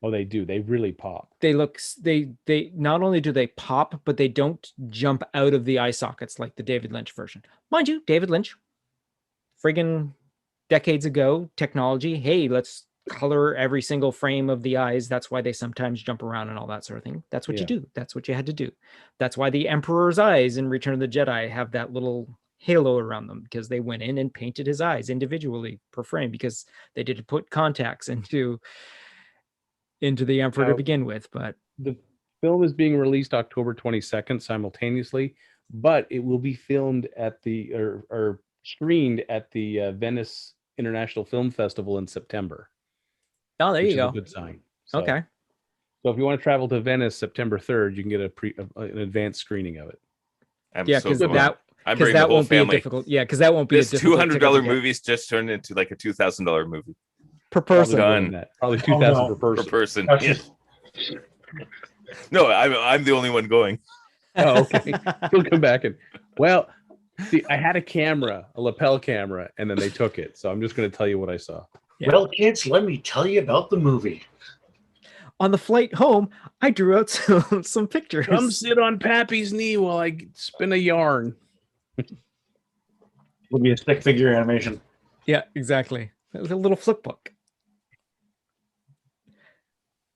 Oh, they do. They really pop. They look, they not only do they pop, but they don't jump out of the eye sockets like the David Lynch version. Mind you, David Lynch, friggin' decades ago, technology, hey, let's color every single frame of the eyes. That's why they sometimes jump around and all that sort of thing. That's what you do. That's what you had to do. That's why the Emperor's eyes in Return of the Jedi have that little halo around them, because they went in and painted his eyes individually per frame, because they did put contacts into the Emperor to begin with. But the film is being released October 22nd simultaneously, but it will be filmed at the or screened at the Venice International Film Festival in September. Oh, there which you go. is a good sign. So, Okay. So if you want to travel to Venice September 3rd, you can get an advanced screening of it. Yeah, because that I'm because bringing the that whole won't be a family. difficult. Yeah, because that won't be This a difficult $200 ticket to get. movie's just turned into like a $2,000 movie Per person. Done. Probably 2,000 per person. Per person. That's Yeah. just- No, I'm the only one going. Oh, okay. We'll come back and see, I had a camera, a lapel camera, and then they took it. So I'm just going to tell you what I saw. Yeah. Well, kids, let me tell you about the movie. On the flight home, I drew out some pictures. Come sit on Pappy's knee while I spin a yarn. It'll be a stick figure animation. Yeah, exactly. It was a little flip book.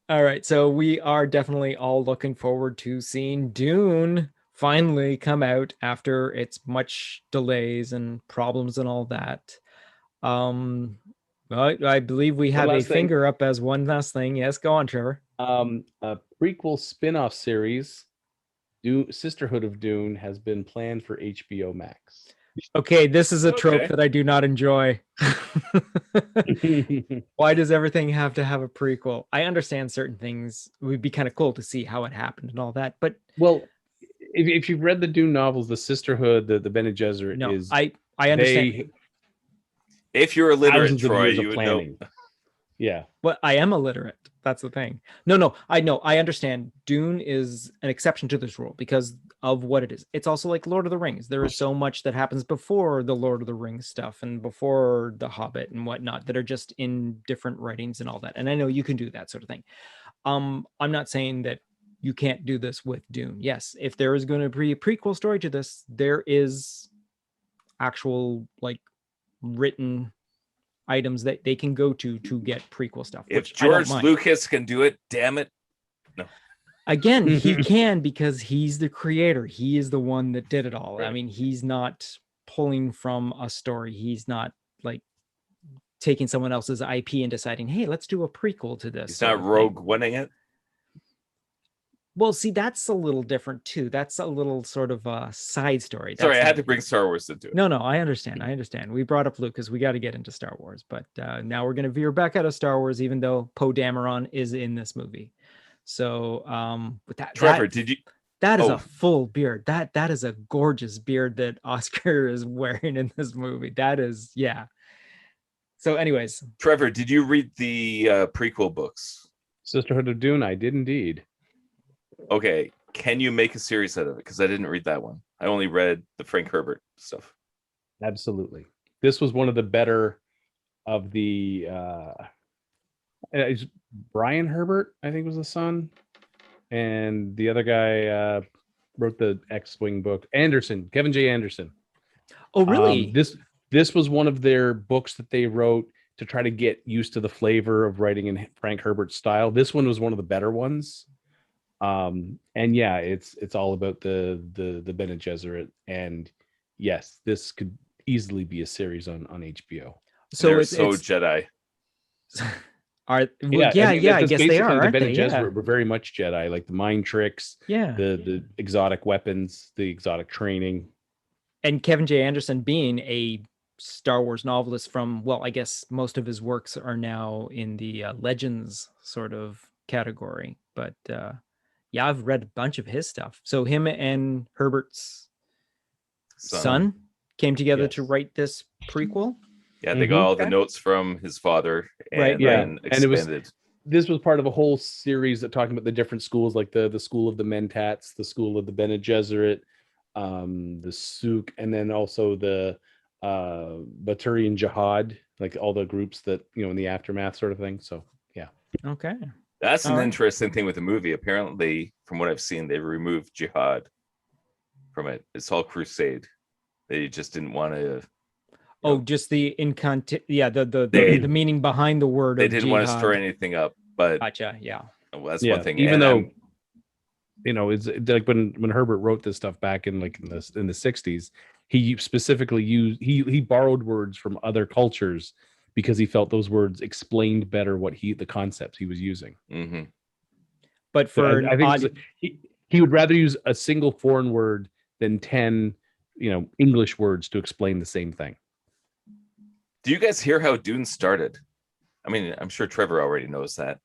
All right, so we are definitely all looking forward to seeing Dune finally come out after its much delays and problems and all that. I believe we have a finger up as one last thing. Yes, go on, Trevor. A prequel spin-off series, Sisterhood of Dune, has been planned for HBO Max. Okay, this is a trope that I do not enjoy. Why does everything have to have a prequel? I understand certain things. It would be kind of cool to see how it happened and all that, but well, if you've read the Dune novels, the Sisterhood, the Bene Gesserit is. I understand. If you're illiterate, thousands of Troy, years of you would know. planning. Yeah. But I am illiterate. That's the thing. No, I know. I understand. Dune is an exception to this rule because of what it is. It's also like Lord of the Rings. There is so much that happens before the Lord of the Rings stuff and before the Hobbit and whatnot that are just in different writings and all that. And I know you can do that sort of thing. I'm not saying that you can't do this with Dune. Yes, if there is going to be a prequel story to this, there is actual like written items that they can go to get prequel stuff. If George Lucas can do it, damn it. No. Again, he can because he's the creator. He is the one that did it all. Right. I mean, he's not pulling from a story. He's not like taking someone else's IP and deciding, hey, let's do a prequel to this. He's not Rogue winning it. Well, see, that's a little different too. That's a little sort of a side story. That's Sorry, I had to bring Star Wars into it. No, I understand. We brought up Luke because we got to get into Star Wars, but now we're going to veer back out of Star Wars, even though Poe Dameron is in this movie. So, with that, Trevor, did you? That is a full beard. That is a gorgeous beard that Oscar is wearing in this movie. That is, yeah. So, anyways, Trevor, did you read the prequel books? Sisterhood of Dune, I did indeed. Okay, can you make a series out of it? Because I didn't read that one. I only read the Frank Herbert stuff. Absolutely. This was one of the better of the Brian Herbert, I think was the son. and the other guy wrote the X-Wing book. Anderson, Kevin J. Anderson. Oh, really? This was one of their books that they wrote to try to get used to the flavor of writing in Frank Herbert's style. This one was one of the better ones. And yeah, it's all about the Bene Gesserit, and yes, this could easily be a series on HBO. So they're so Jedi. I guess they are. The Bene Aren't they? Gesserit were very much Jedi, like the mind tricks, Yeah, the exotic weapons, the exotic training. And Kevin J. Anderson being a Star Wars novelist from, well, I guess most of his works are now in the Legends sort of category. But yeah, I've read a bunch of his stuff. So him and Herbert's son came together to write this prequel. Yeah, they got all the notes from his father, and then expanded. This was part of a whole series that talking about the different schools, like the school of the Mentats, the school of the Bene Gesserit, the Sook, and then also the Baturian Jihad, like all the groups that, in the aftermath sort of thing. So yeah. Okay. That's an interesting thing with the movie. Apparently, from what I've seen, they removed Jihad from it. It's all Crusade. They just didn't want to. Just the the meaning behind the word. They didn't want to stir anything up, but gotcha. Yeah, well, that's one thing. Even though, it's like when Herbert wrote this stuff back in the 60s, he specifically used he borrowed words from other cultures because he felt those words explained better what the concepts he was using. Mm-hmm. But for I think he would rather use a single foreign word than 10 English words to explain the same thing. Do you guys hear how Dune started? I mean, I'm sure Trevor already knows that.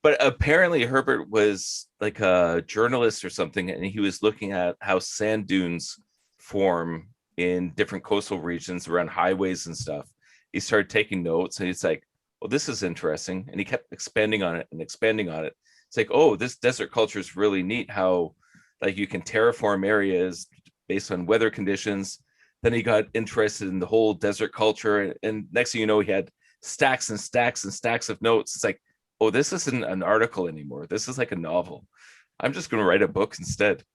But apparently Herbert was like a journalist or something, and he was looking at how sand dunes form in different coastal regions around highways and stuff. He started taking notes, and he's like, well, this is interesting. And he kept expanding on it. It's like, oh, this desert culture is really neat, how like you can terraform areas based on weather conditions. Then he got interested in the whole desert culture. And next thing you know, he had stacks and stacks and stacks of notes. It's like, oh, this isn't an article anymore. This is like a novel. I'm just going to write a book instead.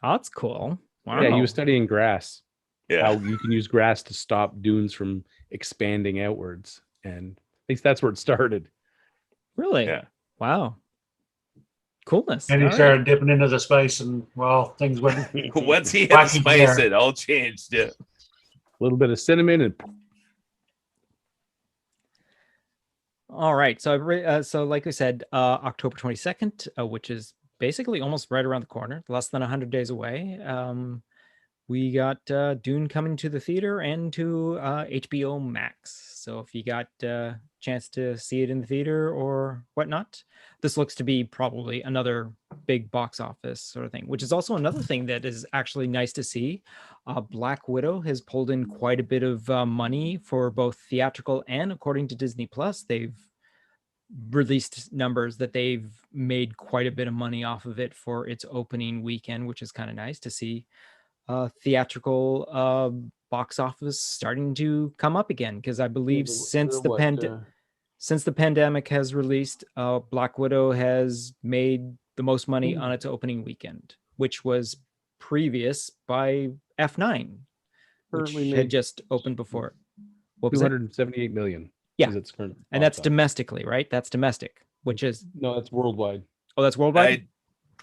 Oh, that's cool. Wow. Yeah, he was studying grass. Yeah. How you can use grass to stop dunes from expanding outwards. And at least that's where it started. Really? Yeah. Wow. Coolness. And he started dipping into the spice, and things went. Once he hit the spice, it all changed. Yeah. A little bit of cinnamon and. All right. So, so like we said, October 22nd, which is basically almost right around the corner, less than 100 days away. We got Dune coming to the theater and to HBO Max. So if you got a chance to see it in the theater or whatnot, this looks to be probably another big box office sort of thing, which is also another thing that is actually nice to see. Black Widow has pulled in quite a bit of money for both theatrical and, according to Disney Plus, they've released numbers that they've made quite a bit of money off of it for its opening weekend, which is kind of nice to see. Theatrical box office starting to come up again, because I believe since the pandemic has released, Black Widow has made the most money on its opening weekend, which was previous by F9, which had just opened before. What was it? 278 million. Yeah, and that's domestically, right? That's domestic, which is no, that's worldwide. Oh, that's worldwide.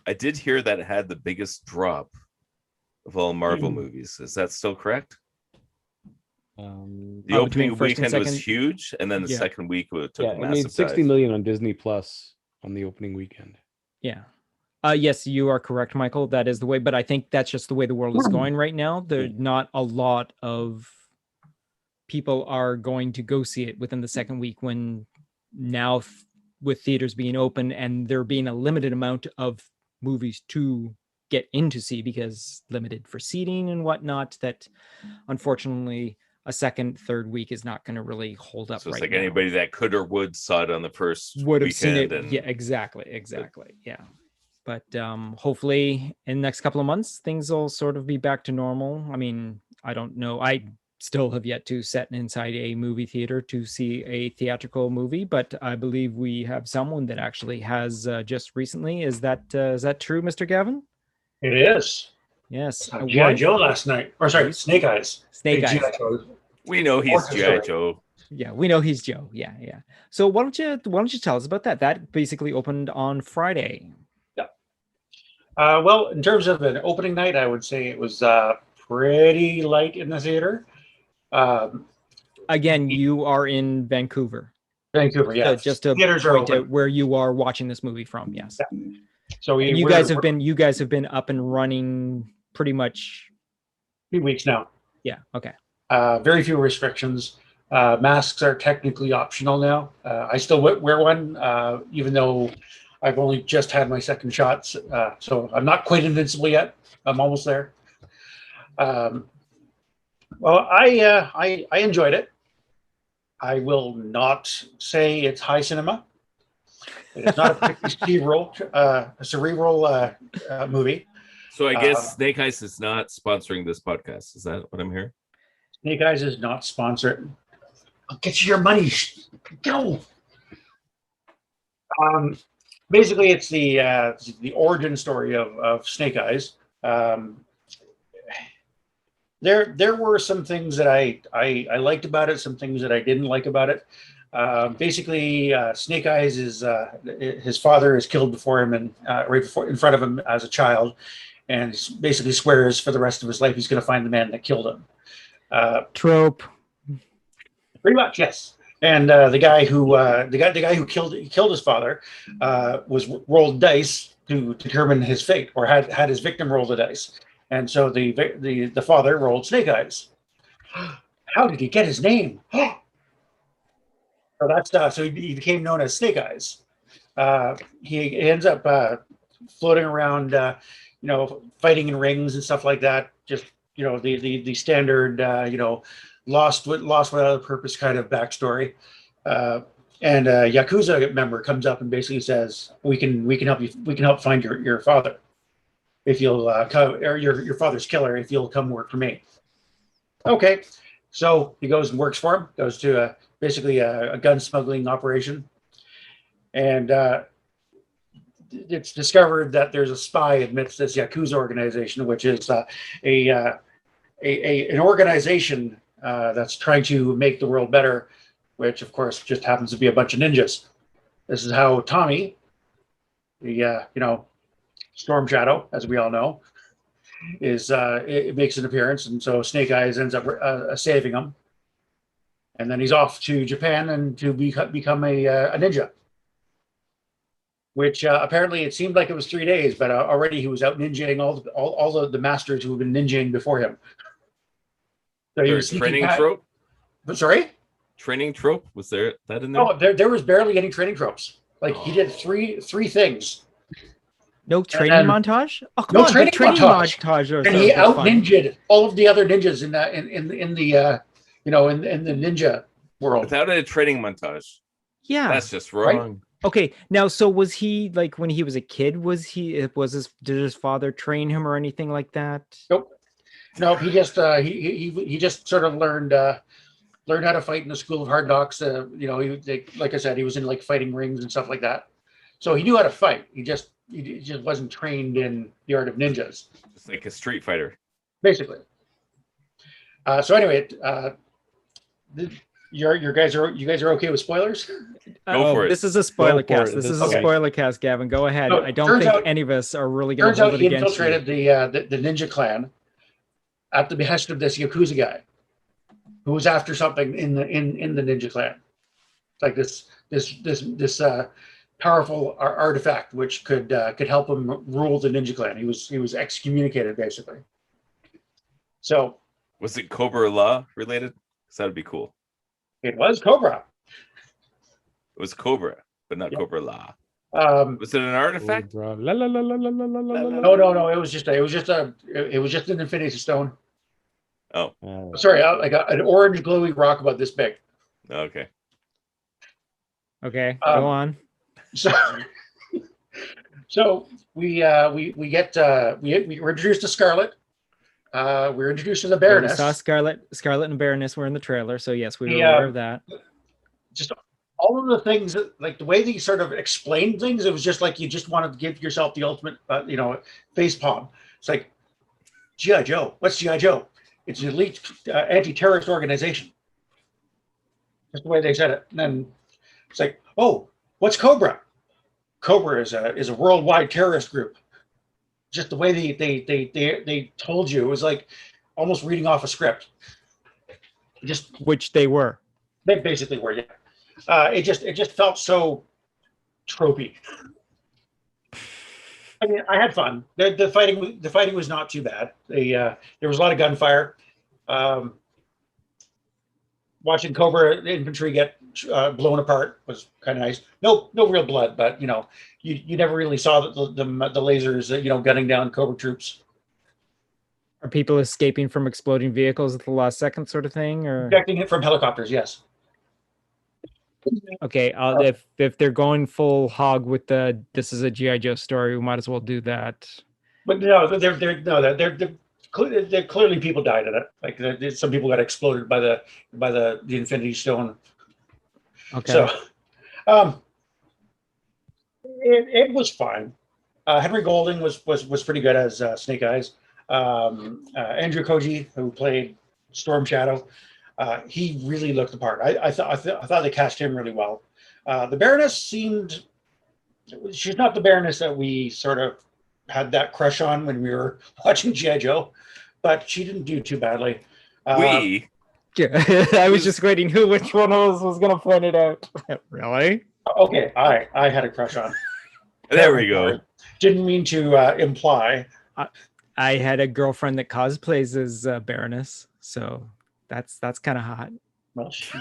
I did hear that it had the biggest drop of all Marvel movies. Is that still correct? The opening weekend was huge, and then the second week took a massive it made 60 million on Disney Plus on the opening weekend. Yeah. Yes, you are correct, Michael. That is the way, but I think that's just the way the world is going right now. There's not a lot of people are going to go see it within the second week, when now with theaters being open and there being a limited amount of movies to get in to see, because limited for seating and whatnot, that unfortunately a second, third week is not going to really hold up. So it's right like now. Anybody that could or would saw it on the first would have weekend. seen it. Yeah, exactly. Yeah. But hopefully in the next couple of months, things will sort of be back to normal. I mean, I don't know. I still have yet to sit inside a movie theater to see a theatrical movie, but I believe we have someone that actually has just recently. Is that true, Mr. Gavin? It is. Yes. G.I. Joe last night. Or sorry, Snake Eyes. Snake Hey, Eyes. G.I. Joe. We know he's G.I. Joe. Yeah, we know he's Joe. Yeah. So why don't you tell us about that? That basically opened on Friday. Yeah. Well, in terms of an opening night, I would say it was pretty light in the theater. Again, you are in Vancouver. Vancouver, yeah. Just to Theaters are point open. out where you are watching this movie from. Yes. Yeah. So you guys have been up and running pretty much 2 weeks now. Yeah. Okay. Very few restrictions. Masks are technically optional now. I still wear one, even though I've only just had my second shots. So I'm not quite invincible yet. I'm almost there. Well, I enjoyed it. I will not say it's high cinema. It is not a particularly cerebral movie. So I guess Snake Eyes is not sponsoring this podcast. Is that what I'm hearing? Snake Eyes is not sponsored. I'll get you your money. Go. Basically, it's the origin story of Snake Eyes. There were some things that I liked about it, some things that I didn't like about it. Basically, Snake Eyes is his father is killed before him and in front of him as a child, and basically swears for the rest of his life he's going to find the man that killed him. Trope. Pretty much, yes. And the guy who killed his father was rolled dice to determine his fate, or had his victim roll the dice. And so the father rolled Snake Eyes. How did he get his name? So that's so he became known as Snake Eyes. He ends up floating around, fighting in rings and stuff like that. Just the standard, lost without a purpose kind of backstory. And a Yakuza member comes up and basically says, "We can help you. We can help find your father if you'll come, or your father's killer if you'll come work for me." Okay, so he goes and works for him. Goes to basically a gun smuggling operation, and it's discovered that there's a spy amidst this Yakuza organization, which is an organization that's trying to make the world better, which of course just happens to be a bunch of ninjas. This is how Tommy, the Storm Shadow, as we all know, it makes an appearance, and so Snake Eyes ends up saving him, and then he's off to Japan and to become a ninja. Which apparently it seemed like it was 3 days, but already he was out ninjaing all the masters who have been ninjaing before him. So he was training trope. Sorry, training trope, was there that in there? No, there was barely any training tropes. Like he did three things. No training montage. Oh, come no on, training montage. And he out ninja'd all of the other ninjas in the ninja world without a training montage. Yeah, that's just wrong. Right? Okay, now so was he like when he was a kid? Did his father train him or anything like that? Nope. No, he just he just sort of learned how to fight in the School of Hard Knocks. Like I said, he was in like fighting rings and stuff like that. So he knew how to fight. He just wasn't trained in the art of ninjas. It's like a street fighter, basically. So anyway, you guys are okay with spoilers? Go for it. This is a spoiler cast. This is a spoiler cast, Gavin. Go ahead. I don't think any of us are really going to hold it against you. Turns out he infiltrated the ninja clan at the behest of this Yakuza guy, who was after something in the ninja clan, like this powerful artifact which could help him rule the ninja clan. He was excommunicated basically. So was it Cobra Law related? Because that would be cool. It was Cobra. It was Cobra, but not Cobra Law. Was it an artifact? No. It was just an Infinity Stone. Oh, sorry. Like an orange glowy rock about this big. Okay. Okay, go on. So we were introduced to Scarlet, We're introduced to the Yeah, we Baroness. saw Scarlet and Baroness were in the trailer, so yes, we were The, aware of that. Just all of the things, like the way they sort of explained things, it was just like you just wanted to give yourself the ultimate, face palm. It's like, G.I. Joe. What's G.I. Joe? It's an elite anti-terrorist organization. Just the way they said it. And then it's like, oh, what's Cobra? Cobra is a worldwide terrorist group. Just the way they told you, it was like almost reading off a script. Which they were. They basically were, yeah. It just felt so tropey. I mean, I had fun. The fighting was not too bad. There was a lot of gunfire. Watching Cobra infantry get blown apart was kind of nice. No real blood, but you never really saw the lasers gunning down Cobra troops. Are people escaping from exploding vehicles at the last second, sort of thing, or protecting it from helicopters? Yes. Okay, if they're going full hog with this is a G.I. Joe story, we might as well do that. But no, they're clearly people died in it. Like some people got exploded by the Infinity Stone. Okay. So, it was fine. Henry Golding was pretty good as Snake Eyes. Andrew Koji, who played Storm Shadow, he really looked the part. I thought they cast him really well. The Baroness she's not the Baroness that we sort of had that crush on when we were watching G.I. Joe, but she didn't do too badly. I was just waiting which one was going to point it out. Really? Okay, I had a crush on. There we go. Didn't mean to imply. I had a girlfriend that cosplays as Baroness, so that's kind of hot. Well, she.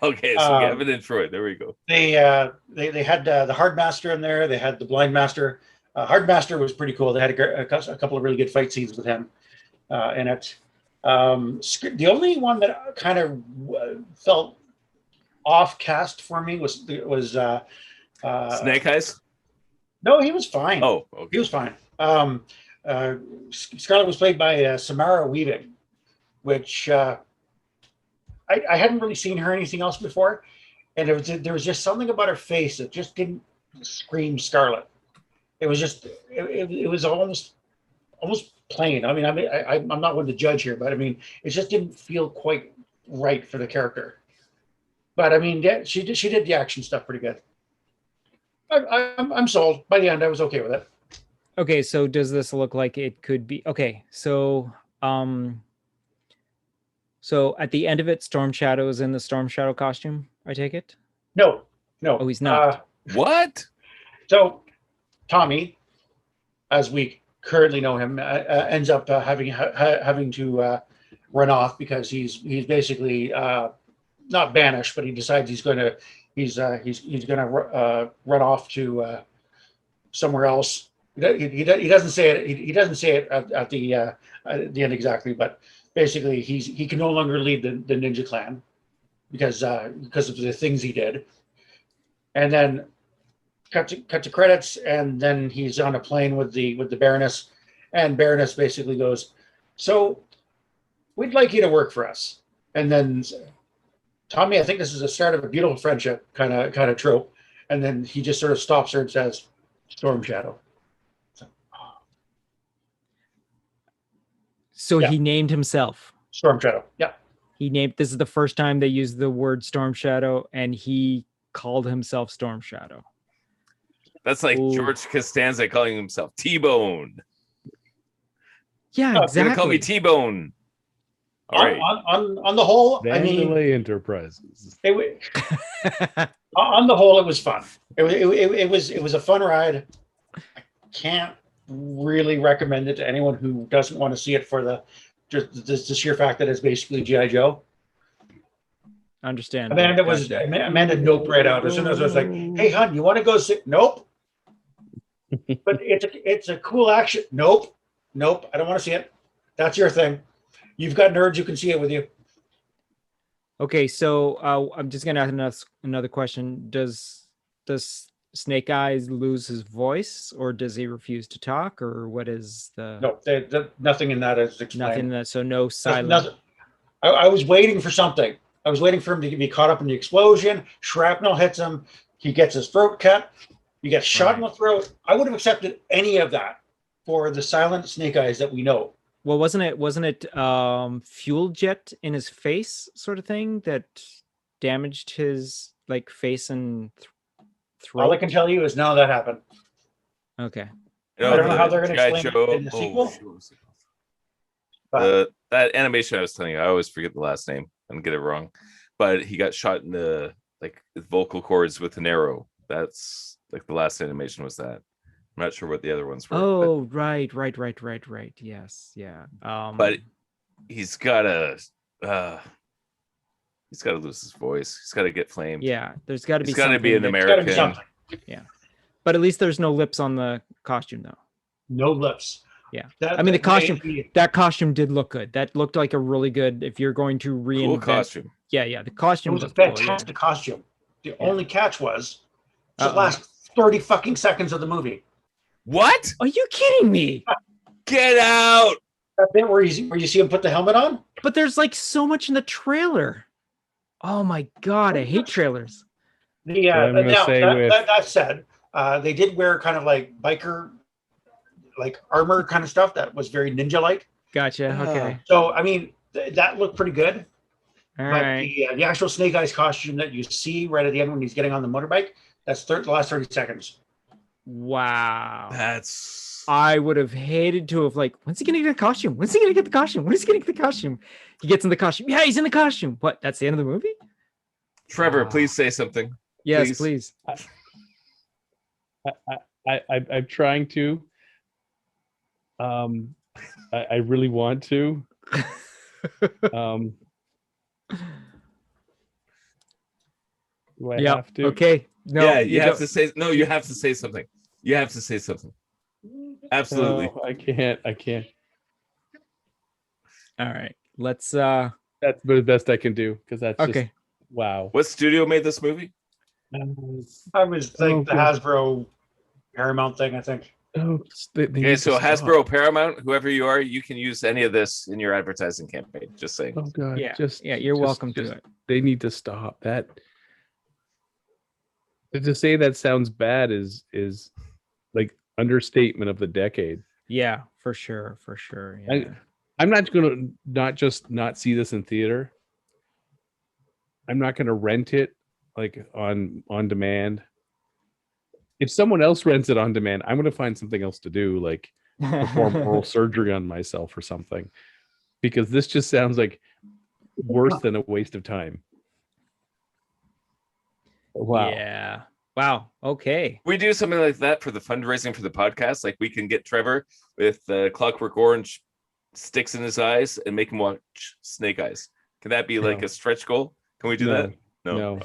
Okay, so Gavin and Troy. There we go. They had the Hard Master in there. They had the Blind Master. Hard Master was pretty cool. They had a couple of really good fight scenes with him in it. The only one that kind of felt off cast for me was Snake Eyes. No, he was fine. Oh, okay. He was fine. Scarlet was played by Samara Weaving, which I hadn't really seen her anything else before, and there was just something about her face that just didn't scream Scarlet. It was just it was almost plain. I mean, I'm not one to judge here, but I mean, it just didn't feel quite right for the character. But I mean, yeah, she did the action stuff pretty good. I'm sold. By the end, I was okay with it. Okay, so does this look like it could be okay? So at the end of it, Storm Shadow is in the Storm Shadow costume. I take it. No. Oh, he's not. What? So Tommy, as we currently know him, ends up having to run off because he's basically not banished, but he decides he's going to run off to somewhere else. He doesn't say it. He doesn't say it at the end exactly, but basically he can no longer lead the Ninja Clan because of the things he did. And then cut to credits, and then he's on a plane with the Baroness, and Baroness basically goes, "So we'd like you to work for us." And then Tommy, I think this is the start of a beautiful friendship kind of trope. And then he just sort of stops her and says, "Storm Shadow." So he named himself Storm Shadow. Yeah. This is the first time they used the word Storm Shadow, and he called himself Storm Shadow. That's like George Costanza calling himself T-Bone. Yeah, exactly. Gonna call me T-Bone. All right. On the whole, Vandalay Enterprises. On the whole, it was fun. It was a fun ride. I can't really recommend it to anyone who doesn't want to see it for the sheer fact that it's basically G.I. Joe. Understand. Amanda noped right out as soon as I was like, "Hey, hon, you want to go sit?" Nope. But it's a cool action. Nope. I don't want to see it. That's your thing. You've got nerds who can see it with you. Okay, so I'm just gonna ask another question. Does Snake Eyes lose his voice, or does he refuse to talk, or what is the? No, nothing in that is explained. Nothing in that. So no silent. Nothing. I was waiting for something. I was waiting for him to be caught up in the explosion. Shrapnel hits him. He gets his throat cut. He gets shot in the throat. I would have accepted any of that for the silent Snake Eyes that we know. Well, wasn't it fuel jet in his face sort of thing that damaged his like face and throat? All I can tell you is none of that happened. Okay. I don't know how they're going to explain it in the sequel. That animation I was telling you, I always forget the last name and get it wrong. But he got shot in the like vocal cords with an arrow. That's like the last animation was that. I'm not sure what the other ones were. Oh, right. Yes, yeah. But he's gotta lose his voice. He's gotta get flamed. Yeah, there's got to be. He's gotta be an American. Yeah, but at least there's no lips on the costume, though. No lips. Yeah, I mean the costume. That costume did look good. That looked like a really good. If you're going to reinvent, cool costume. Yeah, the costume was a fantastic costume. The only catch was the last 30 fucking seconds of the movie. What? Are you kidding me? Get out! That bit where you see him put the helmet on? But there's like so much in the trailer. Oh my god, I hate trailers. That said, they did wear kind of like biker, like armor kind of stuff that was very ninja-like. Gotcha. Okay. So I mean, that looked pretty good. All but right. the actual Snake Eyes costume that you see right at the end when he's getting on the motorbike, that's the last 30 seconds. Wow. That's. I would have hated to have like, when's he gonna get a costume? When's he gonna get the costume? When is he gonna get the costume? He gets in the costume. Yeah, he's in the costume. What? That's the end of the movie? Trevor, please say something. Yes, please. I'm trying to. I really want to. Do I have to? Okay. No. Yeah, you have to say. No, you have to say something. You have to say something. Absolutely. No, I can't. All right. Let's. That's the best I can do because that's okay. Just, wow. What studio made this movie? I was like the Hasbro Paramount thing, I think. Okay, so Hasbro, Paramount, whoever you are, you can use any of this in your advertising campaign. Just saying. Oh god, yeah, you're welcome to it. They need to stop that. To say that sounds bad is like understatement of the decade. Yeah, for sure. Yeah. I'm not going to not see this in theater. I'm not going to rent it like on demand. If someone else rents it on demand, I'm going to find something else to do, like perform oral surgery on myself or something, because this just sounds like worse than a waste of time. Wow. Yeah. Wow. Okay. We do something like that for the fundraising for the podcast. Like we can get Trevor with Clockwork Orange sticks in his eyes and make him watch Snake Eyes. Can that be like a stretch goal? Can we do that? No.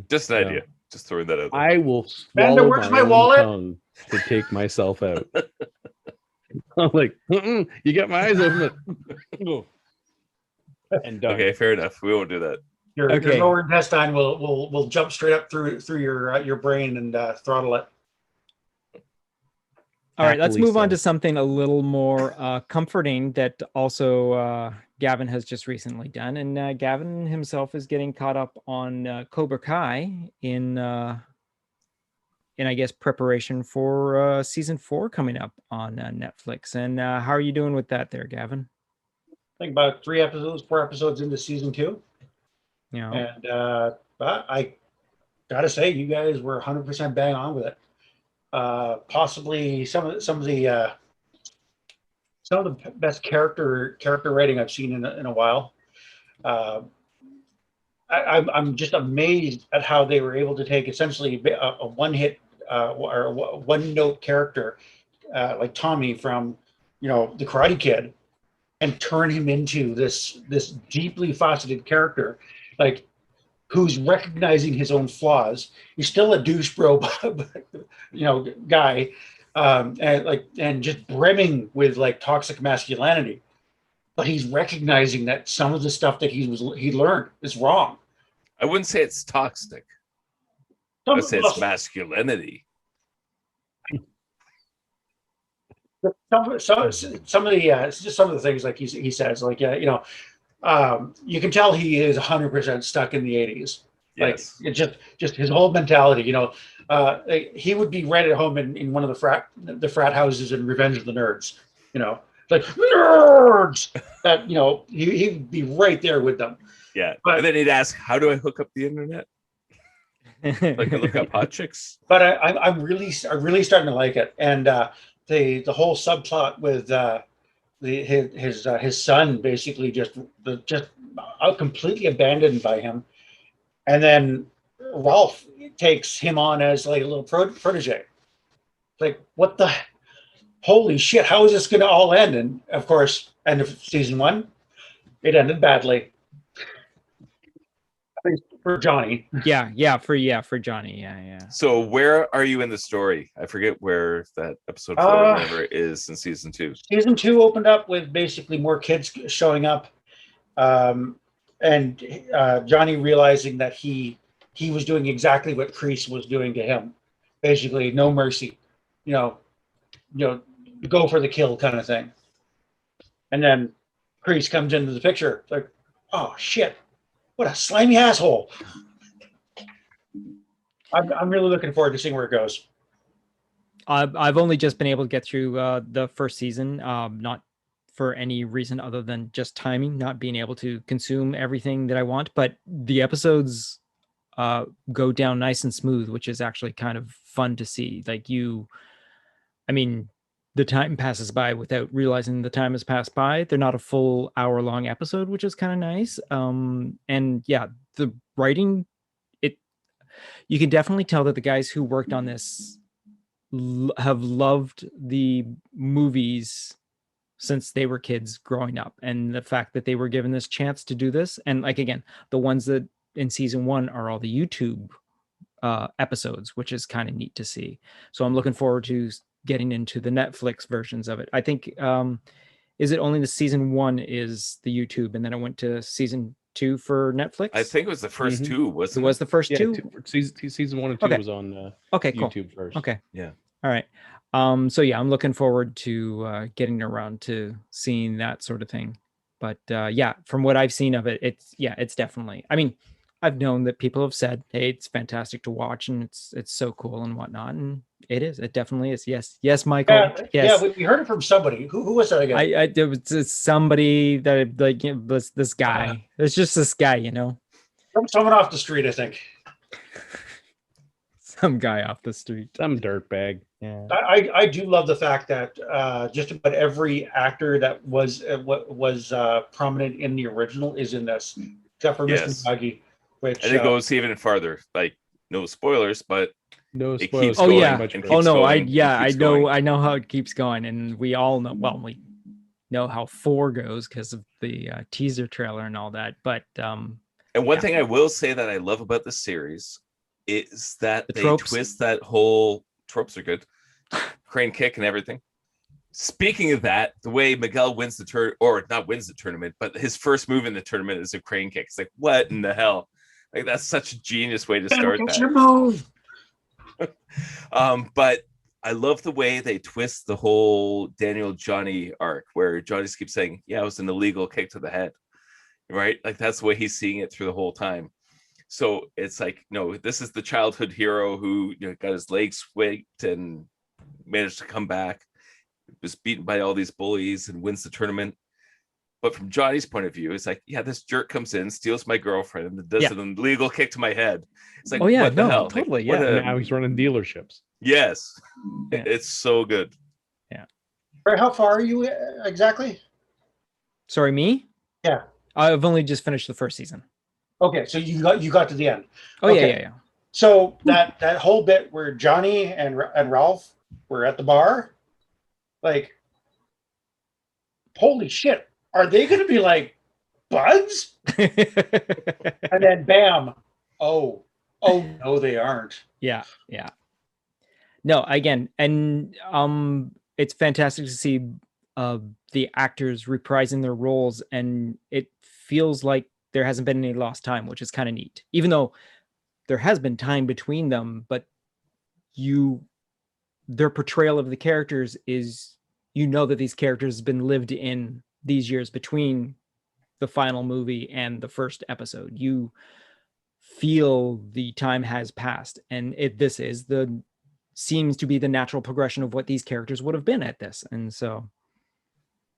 Just an idea. Just throwing that out there. I will swallow where's my wallet tongue to take myself out. I'm like, you got my eyes open. And done. Okay, fair enough. We won't do that. Your lower intestine will jump straight up through your brain and throttle it. All right, let's move on to something a little more comforting that also Gavin has just recently done. And Gavin himself is getting caught up on Cobra Kai in I guess, preparation for season 4 coming up on Netflix. And how are you doing with that there, Gavin? I think about 4 episodes into season 2. Yeah. And but I gotta say, you guys were 100% bang on with it. Possibly some of the best character writing I've seen in a while. I'm just amazed at how they were able to take essentially a one-hit or a one-note character like Tommy from the Karate Kid and turn him into this deeply faceted character, like who's recognizing his own flaws. He's still a douche bro, guy, and just brimming with like toxic masculinity. But he's recognizing that some of the stuff that he learned is wrong. I wouldn't say it's toxic. I would say it's masculinity. Some of the just some of the things like he says, like you can tell he is 100% stuck in the 80s. Like Yes. it's just his whole mentality. He would be right at home in one of the frat houses in Revenge of the Nerds. Like nerds. That he'd be right there with them. Yeah, and then he'd ask, "How do I hook up the internet?" Like look up hot chicks. But I'm really starting to like it, and the whole subplot with his son basically just completely abandoned by him, and then Ralph takes him on as like a little protege. Like, what the holy shit? How is this going to all end? And of course, end of season 1, it ended badly. I think for Johnny. For Johnny. Yeah. So where are you in the story? I forget where that episode 4 or whatever is in season 2. Season 2 opened up with basically more kids showing up, and Johnny realizing that he was doing exactly what Kreese was doing to him, basically no mercy, go for the kill kind of thing. And then Kreese comes into the picture, like, oh shit, what a slimy asshole. I'm really looking forward to seeing where it goes. I've only just been able to get through the first season, not for any reason other than just timing, not being able to consume everything that I want. But the episodes go down nice and smooth, which is actually kind of fun to see. Like the time passes by without realizing the time has passed by. They're not a full hour-long episode, which is kind of nice. And yeah, the writing, you can definitely tell that the guys who worked on this have loved the movies since they were kids growing up, and the fact that they were given this chance to do this. And like, again, the ones that in season 1 are all the YouTube episodes, which is kind of neat to see. So I'm looking forward to getting into the Netflix versions of it. I think is it only the season 1 is the YouTube, and then it went to season 2 for Netflix? I think it was the first 2, wasn't it? It was the first 2? Season 1 and 2 was on YouTube first. Okay. Yeah. All right. So yeah, I'm looking forward to getting around to seeing that sort of thing. But yeah, from what I've seen of it, it's definitely, I've known that people have said, hey, it's fantastic to watch and it's so cool and whatnot. And it definitely is. Yes, Michael. Yes. Yeah, we heard it from somebody. Who was that again? It was somebody that was this guy. It's just this guy, Someone off the street, I think. Some guy off the street. Some dirtbag. Yeah. I do love the fact that just about every actor that was prominent in the original is in this, except for Mr. Miyagi. Which, and it goes even farther. Like, no spoilers, but no it spoilers. keeps going. I know how it keeps going, and we all know. Well, we know how 4 goes because of the teaser trailer and all that. But and one thing I will say that I love about the series is that they twist that whole tropes are good, crane kick and everything. Speaking of that, the way Miguel wins the tournament, but his first move in the tournament is a crane kick. It's like, what in the hell? Like, that's such a genius way to start that. Your move. But I love the way they twist the whole Daniel Johnny arc, where Johnny just keeps saying, yeah, it was an illegal kick to the head, right? Like, that's the way he's seeing it through the whole time. So it's like, no, this is the childhood hero who got his legs waked and managed to come back, was beaten by all these bullies and wins the tournament. But from Johnny's point of view, it's like, yeah, this jerk comes in, steals my girlfriend, and does an illegal kick to my head. It's like, what the hell? Totally, like, now he's running dealerships. Yes. Yeah. It's so good. Yeah. How far are you exactly? Sorry, me? Yeah. I've only just finished the first season. Okay, so you got to the end. Oh, okay. Yeah. So that whole bit where Johnny and Ralph were at the bar, like, holy shit, are they going to be like buds? And then bam, oh no, they aren't. Yeah. No, again, and it's fantastic to see the actors reprising their roles, and it feels like there hasn't been any lost time, which is kind of neat. Even though there has been time between them, but their portrayal of the characters is, that these characters have been lived in these years between the final movie and the first episode. You feel the time has passed, and this seems to be the natural progression of what these characters would have been at this. And so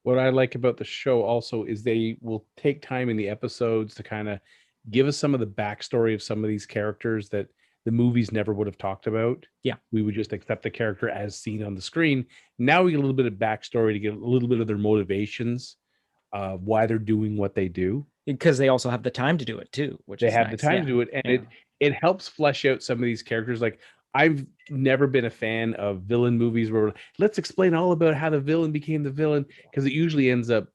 what I like about the show also is they will take time in the episodes to kind of give us some of the backstory of some of these characters that the movies never would have talked about. Yeah. We would just accept the character as seen on the screen. Now we get a little bit of backstory to get a little bit of their motivations, why they're doing what they do. Because they also have the time to do it too, which they is have nice. the time to do it. And it helps flesh out some of these characters. Like, I've never been a fan of villain movies where let's explain all about how the villain became the villain, because it usually ends up,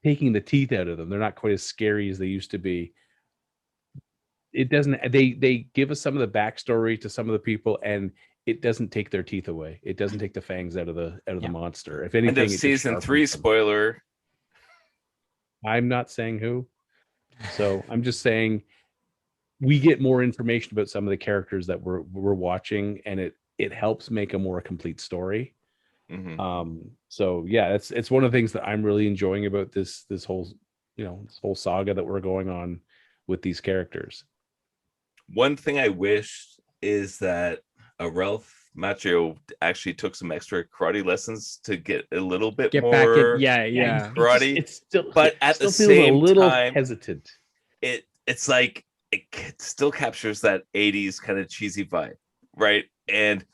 taking the teeth out of them. They're not quite as scary as they used to be. It doesn't, they give us some of the backstory to some of the people, and it doesn't take their teeth away. It doesn't take the fangs out of the monster. If anything, end of season 3 spoiler. I'm not saying who. So I'm just saying we get more information about some of the characters that we're watching, and it helps make a more complete story. Mm-hmm. So yeah, it's one of the things that I'm really enjoying about this whole this whole saga that we're going on with these characters. One thing I wish is that Ralph Macchio actually took some extra karate lessons to get a little bit more back in, karate. It's still, but at the feels same a little time, hesitant. It's like it still captures that 80s kind of cheesy vibe, right? And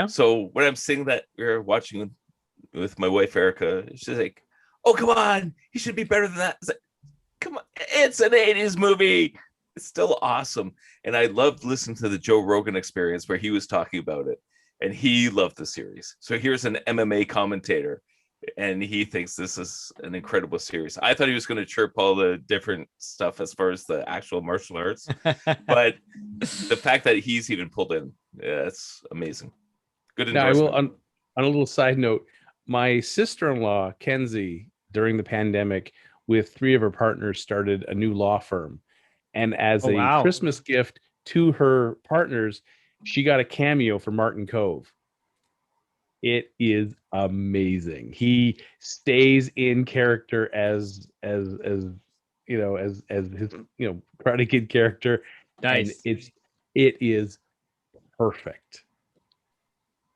so when I'm seeing that we're watching with my wife Erica, she's like, "Oh, come on, he should be better than that." It's like, come on, it's an 80s movie. It's still awesome. And I loved listening to the Joe Rogan Experience where he was talking about it, and he loved the series. So here's an MMA commentator, and he thinks this is an incredible series. I thought he was going to chirp all the different stuff as far as the actual martial arts, but the fact that he's even pulled in, it's amazing. Good endorsement. Now, I will, on a little side note, my sister-in-law, Kenzie, during the pandemic, with 3 of her partners, started a new law firm. And as a Christmas gift to her partners, she got a cameo for Martin Cove. It is amazing. He stays in character as his Karate Kid character. Nice. And it is perfect.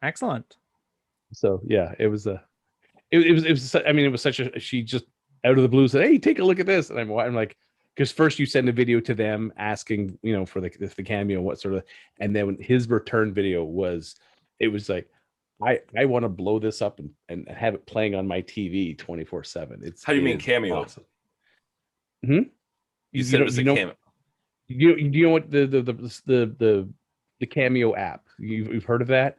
Excellent. So yeah, it was such a, she just out of the blue said, "Hey, take a look at this," and I'm like, because first you send a video to them asking, for the cameo, what sort of, and then his return video was like, I want to blow this up and have it playing on my TV 24/7. It's how do you mean cameo? Awesome. You said it was a cameo. You know what the cameo app? You've heard of that?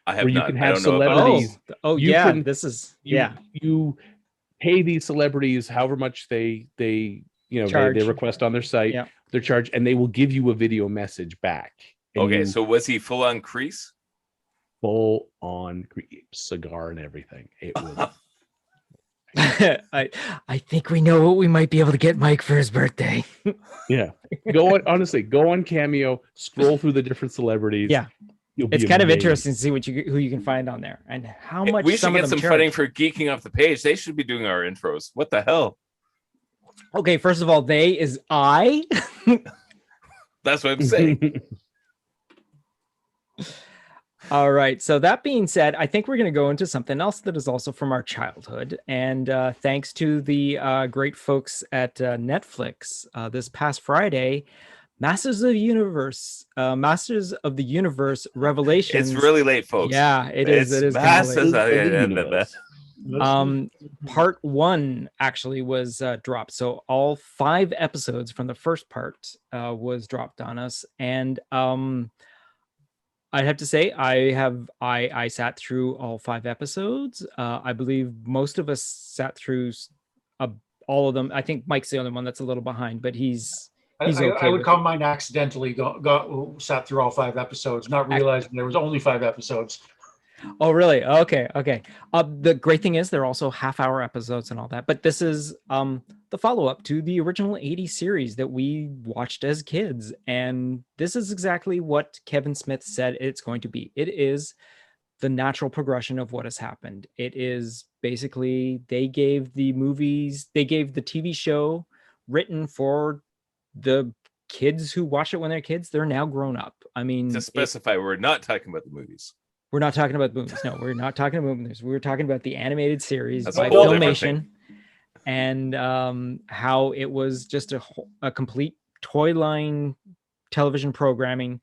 I have where you not. can have I don't know celebrities. You You pay these celebrities however much they request on their site. Yeah. They're charged, and they will give you a video message back. Okay, so was he full on crease? Full on cigar and everything. It was. I think we know what we might be able to get Mike for his birthday. Yeah, go on Cameo, scroll through the different celebrities. Yeah, it's kind of interesting to see who you can find on there and how much. We should get some charge. funding for Geeking Off the Page. They should be doing our intros. What the hell? Okay, first of all, they is I. That's what I'm saying. All right. So that being said, I think we're going to go into something else that is also from our childhood. And thanks to the great folks at Netflix, this past Friday, Masters of the Universe Revelations. It's really late, folks. Yeah, it is. It is. Masters of the Universe. Part 1 actually was dropped. So all 5 episodes from the first part was dropped on us. And I'd have to say I sat through all 5 episodes. I believe most of us sat through all of them. I think Mike's the only one that's a little behind, but he's okay. I would call mine accidentally sat through all 5 episodes, not realizing there was only 5 episodes. Oh, really? Okay, okay. The great thing is they're also half-hour episodes and all that. But this is the follow-up to the original 80s series that we watched as kids. And this is exactly what Kevin Smith said it's going to be. It is the natural progression of what has happened. It is basically they gave the TV show written for the kids who watch it when they're kids. They're now grown up. I mean, To specify, we're not talking about the movies. we're not talking about movies. No, we're not talking about movies. We're talking about the animated series That's by a whole different Filmation, and how it was just a complete toy line television programming.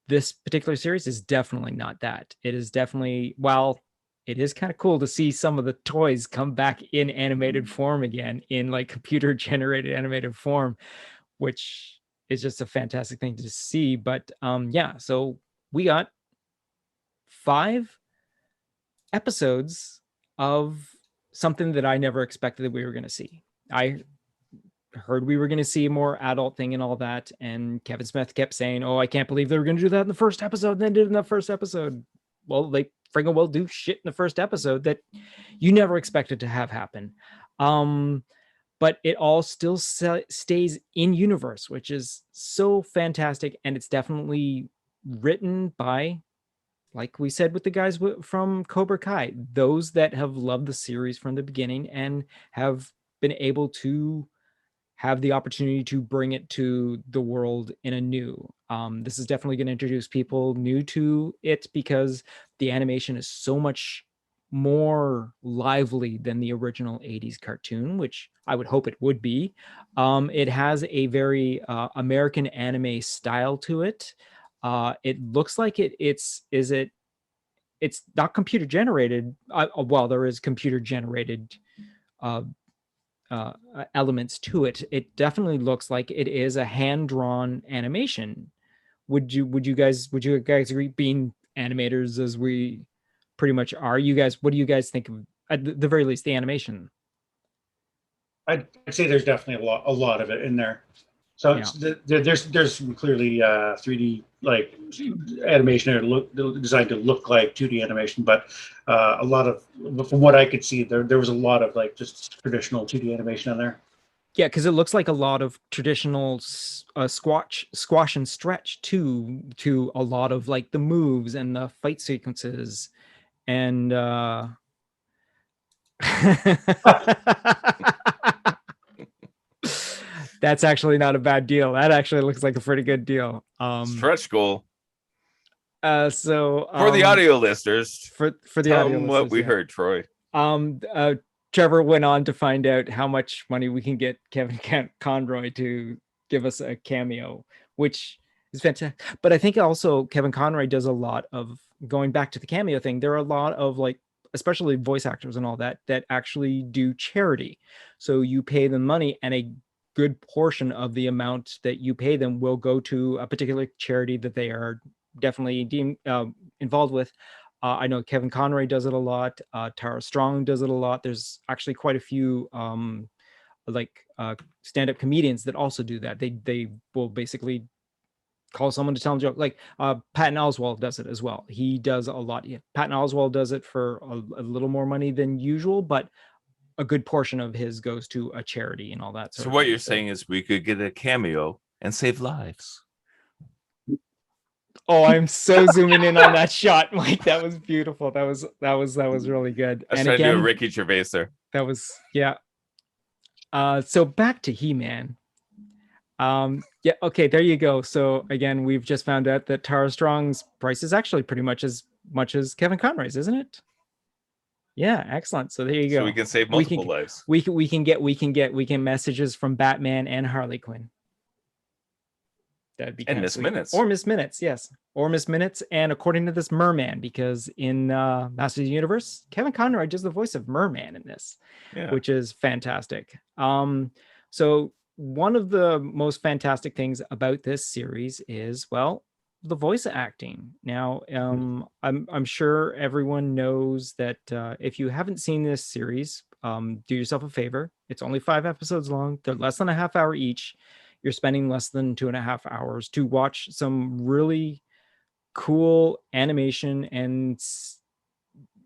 This particular series is definitely not that. It is definitely, while it is kind of cool to see some of the toys come back in animated form again, in like computer generated animated form, which is just a fantastic thing to see. But yeah, so we got 5 episodes of something that I never expected that we were going to see. I heard we were going to see a more adult thing and all that, and Kevin Smith kept saying, "Oh, I can't believe they were going to do that in the first episode," and then did it in the first episode. Well, they friggin' well do shit in the first episode that you never expected to have happen. But it all still stays in universe, which is so fantastic, and it's definitely written by, like we said with the guys from Cobra Kai, those that have loved the series from the beginning and have been able to have the opportunity to bring it to the world in a new. This is definitely going to introduce people new to it because the animation is so much more lively than the original 80s cartoon, which I would hope it would be. It has a very American anime style to it. It looks like it's not computer generated. Well, there is computer generated elements to it. It definitely looks like it is a hand-drawn animation. Would you guys agree, being animators as we pretty much are? You guys, what do you guys think of, at the very least, the animation? I'd say there's definitely a lot of it in there. So there's some clearly 3D like animation that designed to look like 2D animation, but a lot of, from what I could see, there was a lot of like just traditional 2D animation in there. Yeah, because it looks like a lot of traditional squash and stretch to a lot of like the moves and the fight sequences, and that's actually not a bad deal. That actually looks like a pretty good deal. Stretch goal. So for the audio listeners, for the audio listeners, what we heard, Troy. Trevor went on to find out how much money we can get Kevin Conroy to give us a cameo, which is fantastic. But I think also Kevin Conroy does a lot of, going back to the cameo thing, there are a lot of like, especially voice actors and all that actually do charity. So you pay them money, and a good portion of the amount that you pay them will go to a particular charity that they are definitely involved with. I know Kevin Conroy does it a lot. Tara Strong does it a lot. There's actually quite a few stand-up comedians that also do that. They will basically call someone to tell them a joke. Like Patton Oswalt does it as well. He does a lot. Yeah, Patton Oswalt does it for a little more money than usual, but a good portion of his goes to a charity and all that. So what you're saying is we could get a cameo and save lives. Oh, I'm so zooming in on that shot, Mike. That was beautiful. That was really good. I was trying to do a Ricky Gervais there. That was, yeah. So back to He-Man. Yeah, okay, there you go. So again, we've just found out that Tara Strong's price is actually pretty much as much as Kevin Conroy's, isn't it? Yeah, excellent. So there you go. So we can save multiple lives. We can get messages from Batman and Harley Quinn. That'd be and Miss Minutes. Or Miss Minutes, yes. Or Miss Minutes. And according to this, Merman, because in Masters of the Universe, Kevin Conroy does the voice of Merman in this, which is fantastic. So one of the most fantastic things about this series is, well, the voice acting. Now, I'm sure everyone knows that if you haven't seen this series, do yourself a favor. It's only 5 episodes long. They're less than a half hour each. You're spending less than 2.5 hours to watch some really cool animation and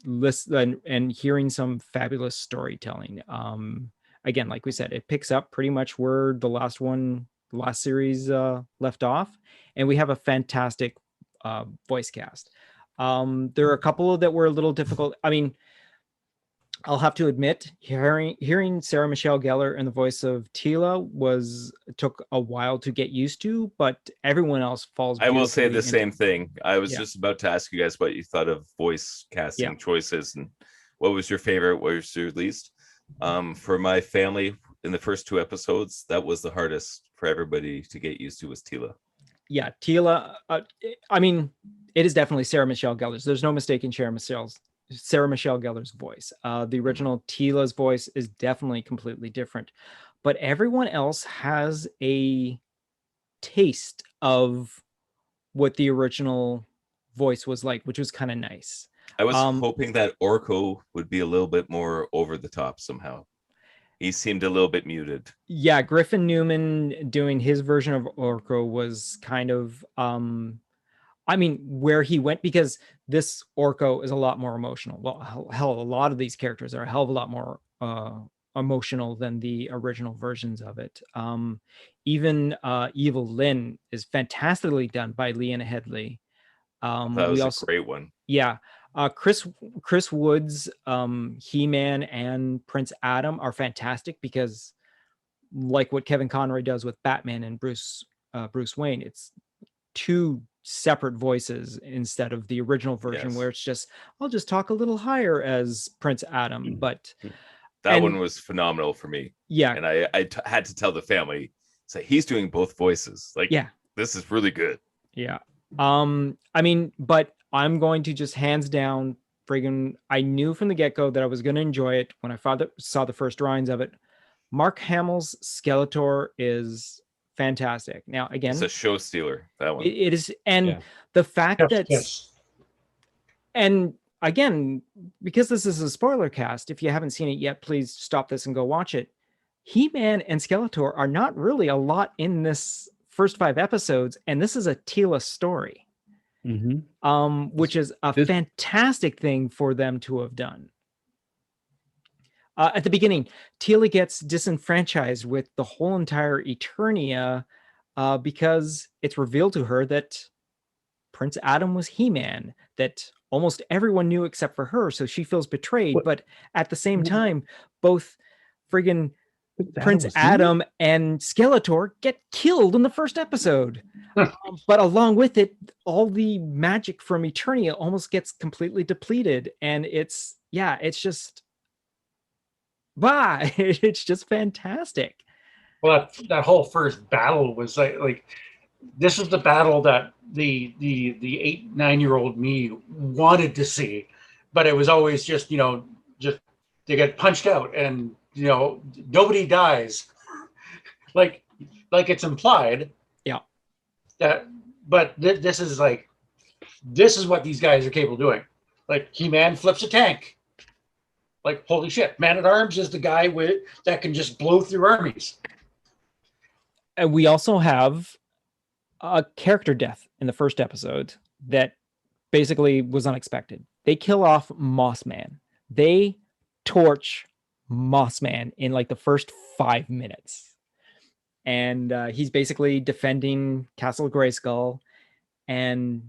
listen and hearing some fabulous storytelling. Again, like we said, it picks up pretty much where the last series left off, and we have a fantastic voice cast. There are a couple that were a little difficult. I mean, I'll have to admit, hearing Sarah Michelle Gellar in the voice of Tila took a while to get used to, but everyone else falls. I will say the beautifully same thing. I was Yeah. just about to ask you guys what you thought of voice casting choices and what was your favorite, what was your least. For my family, in the first 2 episodes, that was the hardest for everybody to get used to, was Tila. Yeah, Tila. I mean, it is definitely Sarah Michelle Gellar's. There's no mistaking Sarah Michelle Gellar's voice. The original Tila's voice is definitely completely different, but everyone else has a taste of what the original voice was like, which was kind of nice. I was hoping that Orko would be a little bit more over the top somehow. He seemed a little bit muted. Yeah, Griffin Newman doing his version of Orko was kind of I mean, where he went, because this Orko is a lot more emotional. Well, hell, a lot of these characters are a hell of a lot more emotional than the original versions of it. Even Evil Lynn is fantastically done by Leanna Headley. That was a great one. Yeah. Chris Woods, He-Man, and Prince Adam are fantastic, because like what Kevin Conroy does with Batman and Bruce Wayne, it's 2 separate voices instead of the original version, where it's just, I'll just talk a little higher as Prince Adam. But that one was phenomenal for me. Yeah. And I had to tell the family, say, he's doing both voices. Like, yeah, this is really good. Yeah. I mean, but I'm going to just hands down friggin', I knew from the get-go that I was going to enjoy it when I saw the first drawings of it. Mark Hamill's Skeletor is fantastic. Now, again, it's a show stealer, that one. It is. And the fact and again, because this is a spoiler cast, if you haven't seen it yet, please stop this and go watch it. He-Man and Skeletor are not really a lot in this first 5 episodes, and this is a Tila story, which is a fantastic thing for them to have done. At the beginning, Tila gets disenfranchised with the whole entire Eternia because it's revealed to her that Prince Adam was He-Man, that almost everyone knew except for her, so she feels betrayed. But at the same time, both friggin' Prince Adam and Skeletor get killed in the first episode. But along with it, all the magic from Eternia almost gets completely depleted. And it's just, it's just fantastic. Well, that whole first battle was like this was the battle that the 8-9-year-old me wanted to see, but it was always just, just they get punched out and nobody dies, like it's implied. Yeah. But this is what these guys are capable of doing. Like, He-Man flips a tank. Like, holy shit, Man-at-Arms is the guy that can just blow through armies. And we also have a character death in the first episode that basically was unexpected. They kill off Mossman. They torch Mossman in like the first 5 minutes. And he's basically defending Castle Grayskull, and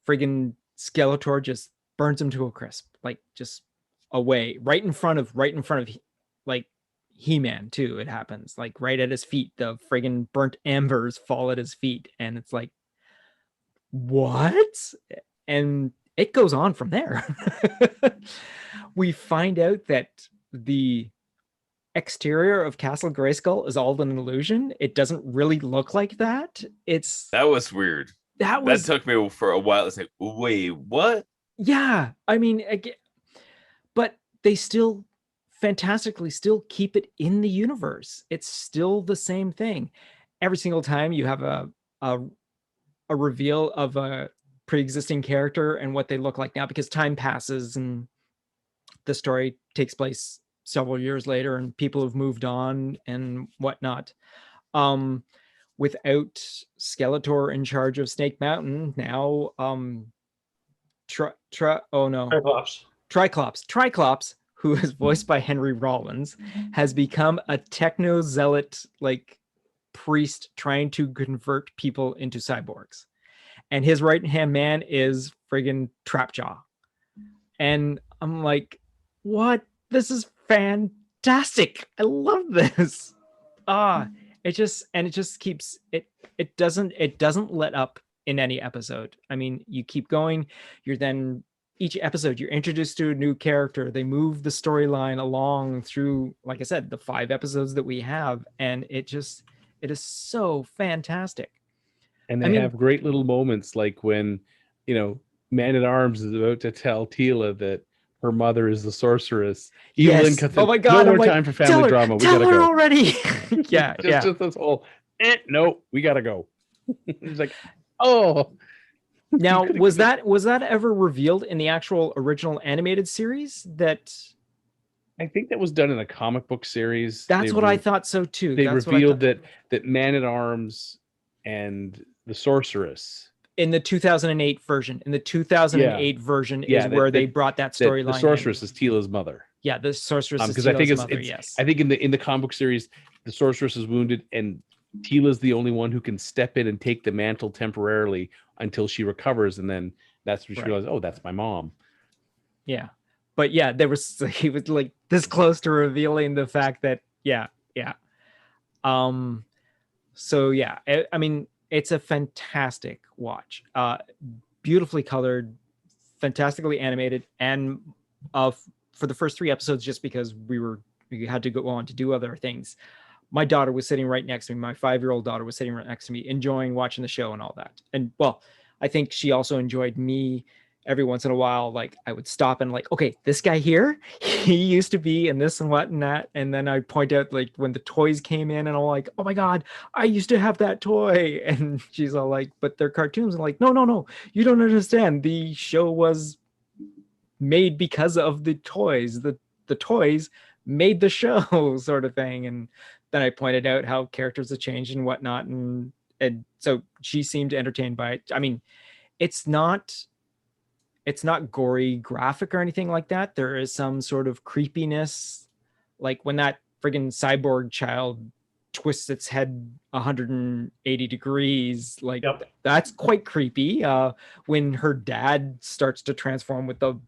friggin' Skeletor just burns him to a crisp, like just away, right in front of like He-Man too. It happens like right at his feet. The friggin' burnt embers fall at his feet, and it's like, what? And it goes on from there. We find out that the exterior of Castle Grayskull is all an illusion. It doesn't really look like that. That was weird. That took me for a while. It's like, wait, what? Yeah, I mean, again, but they still fantastically still keep it in the universe. It's still the same thing. Every single time you have a reveal of a pre-existing character and what they look like now, because time passes and the story takes place several years later and people have moved on and whatnot. without Skeletor in charge of Snake Mountain, now Triclops, who is voiced by Henry Rollins, has become a techno zealot like priest trying to convert people into cyborgs. And his right hand man is friggin' Trapjaw. And I'm like, what? This is fantastic. I love this. It just keeps it doesn't let up in any episode. I mean, you keep going, you're then each episode you're introduced to a new character. They move the storyline along through, like I said, the 5 episodes that we have, and it is so fantastic. And they have great little moments, like when, Man at Arms is about to tell Tila that her mother is the sorceress. Yes. Oh my God! No more time for family drama. We gotta tell her go already. Yeah. just this whole. No, we gotta go. It's like, oh. Now, was that ever revealed in the actual original animated series? That I think that was done in a comic book series. That's what I thought so too. They revealed that Man at Arms and the sorceress in the 2008 version. In the 2008 version is where they brought that storyline. The sorceress is Tila's mother. Yeah, the sorceress is because I think Tila's mother. Yes, I think in the comic book series, the sorceress is wounded, and Tila's the only one who can step in and take the mantle temporarily until she recovers, and then that's when she realizes, oh, that's my mom. Yeah, but yeah, he was like this close to revealing the fact that So yeah, I mean, it's a fantastic watch. Beautifully colored, fantastically animated, and for the first 3 episodes, just because we had to go on to do other things, my daughter was sitting right next to me. My 5-year-old daughter was sitting right next to me, enjoying watching the show and all that. And well, I think she also enjoyed me every once in a while. Like I would stop and like, okay, this guy here, he used to be in this and what and that. And then I'd point out like when the toys came in and I'm like, oh my God, I used to have that toy. And she's all like, but they're cartoons. And like, no, you don't understand. The show was made because of the toys. The toys made the show sort of thing. And then I pointed out how characters have changed and whatnot. And so she seemed entertained by it. I mean, it's not gory graphic or anything like that. There is some sort of creepiness, like when that friggin' cyborg child twists its head 180 degrees, like that's quite creepy. When her dad starts to transform with the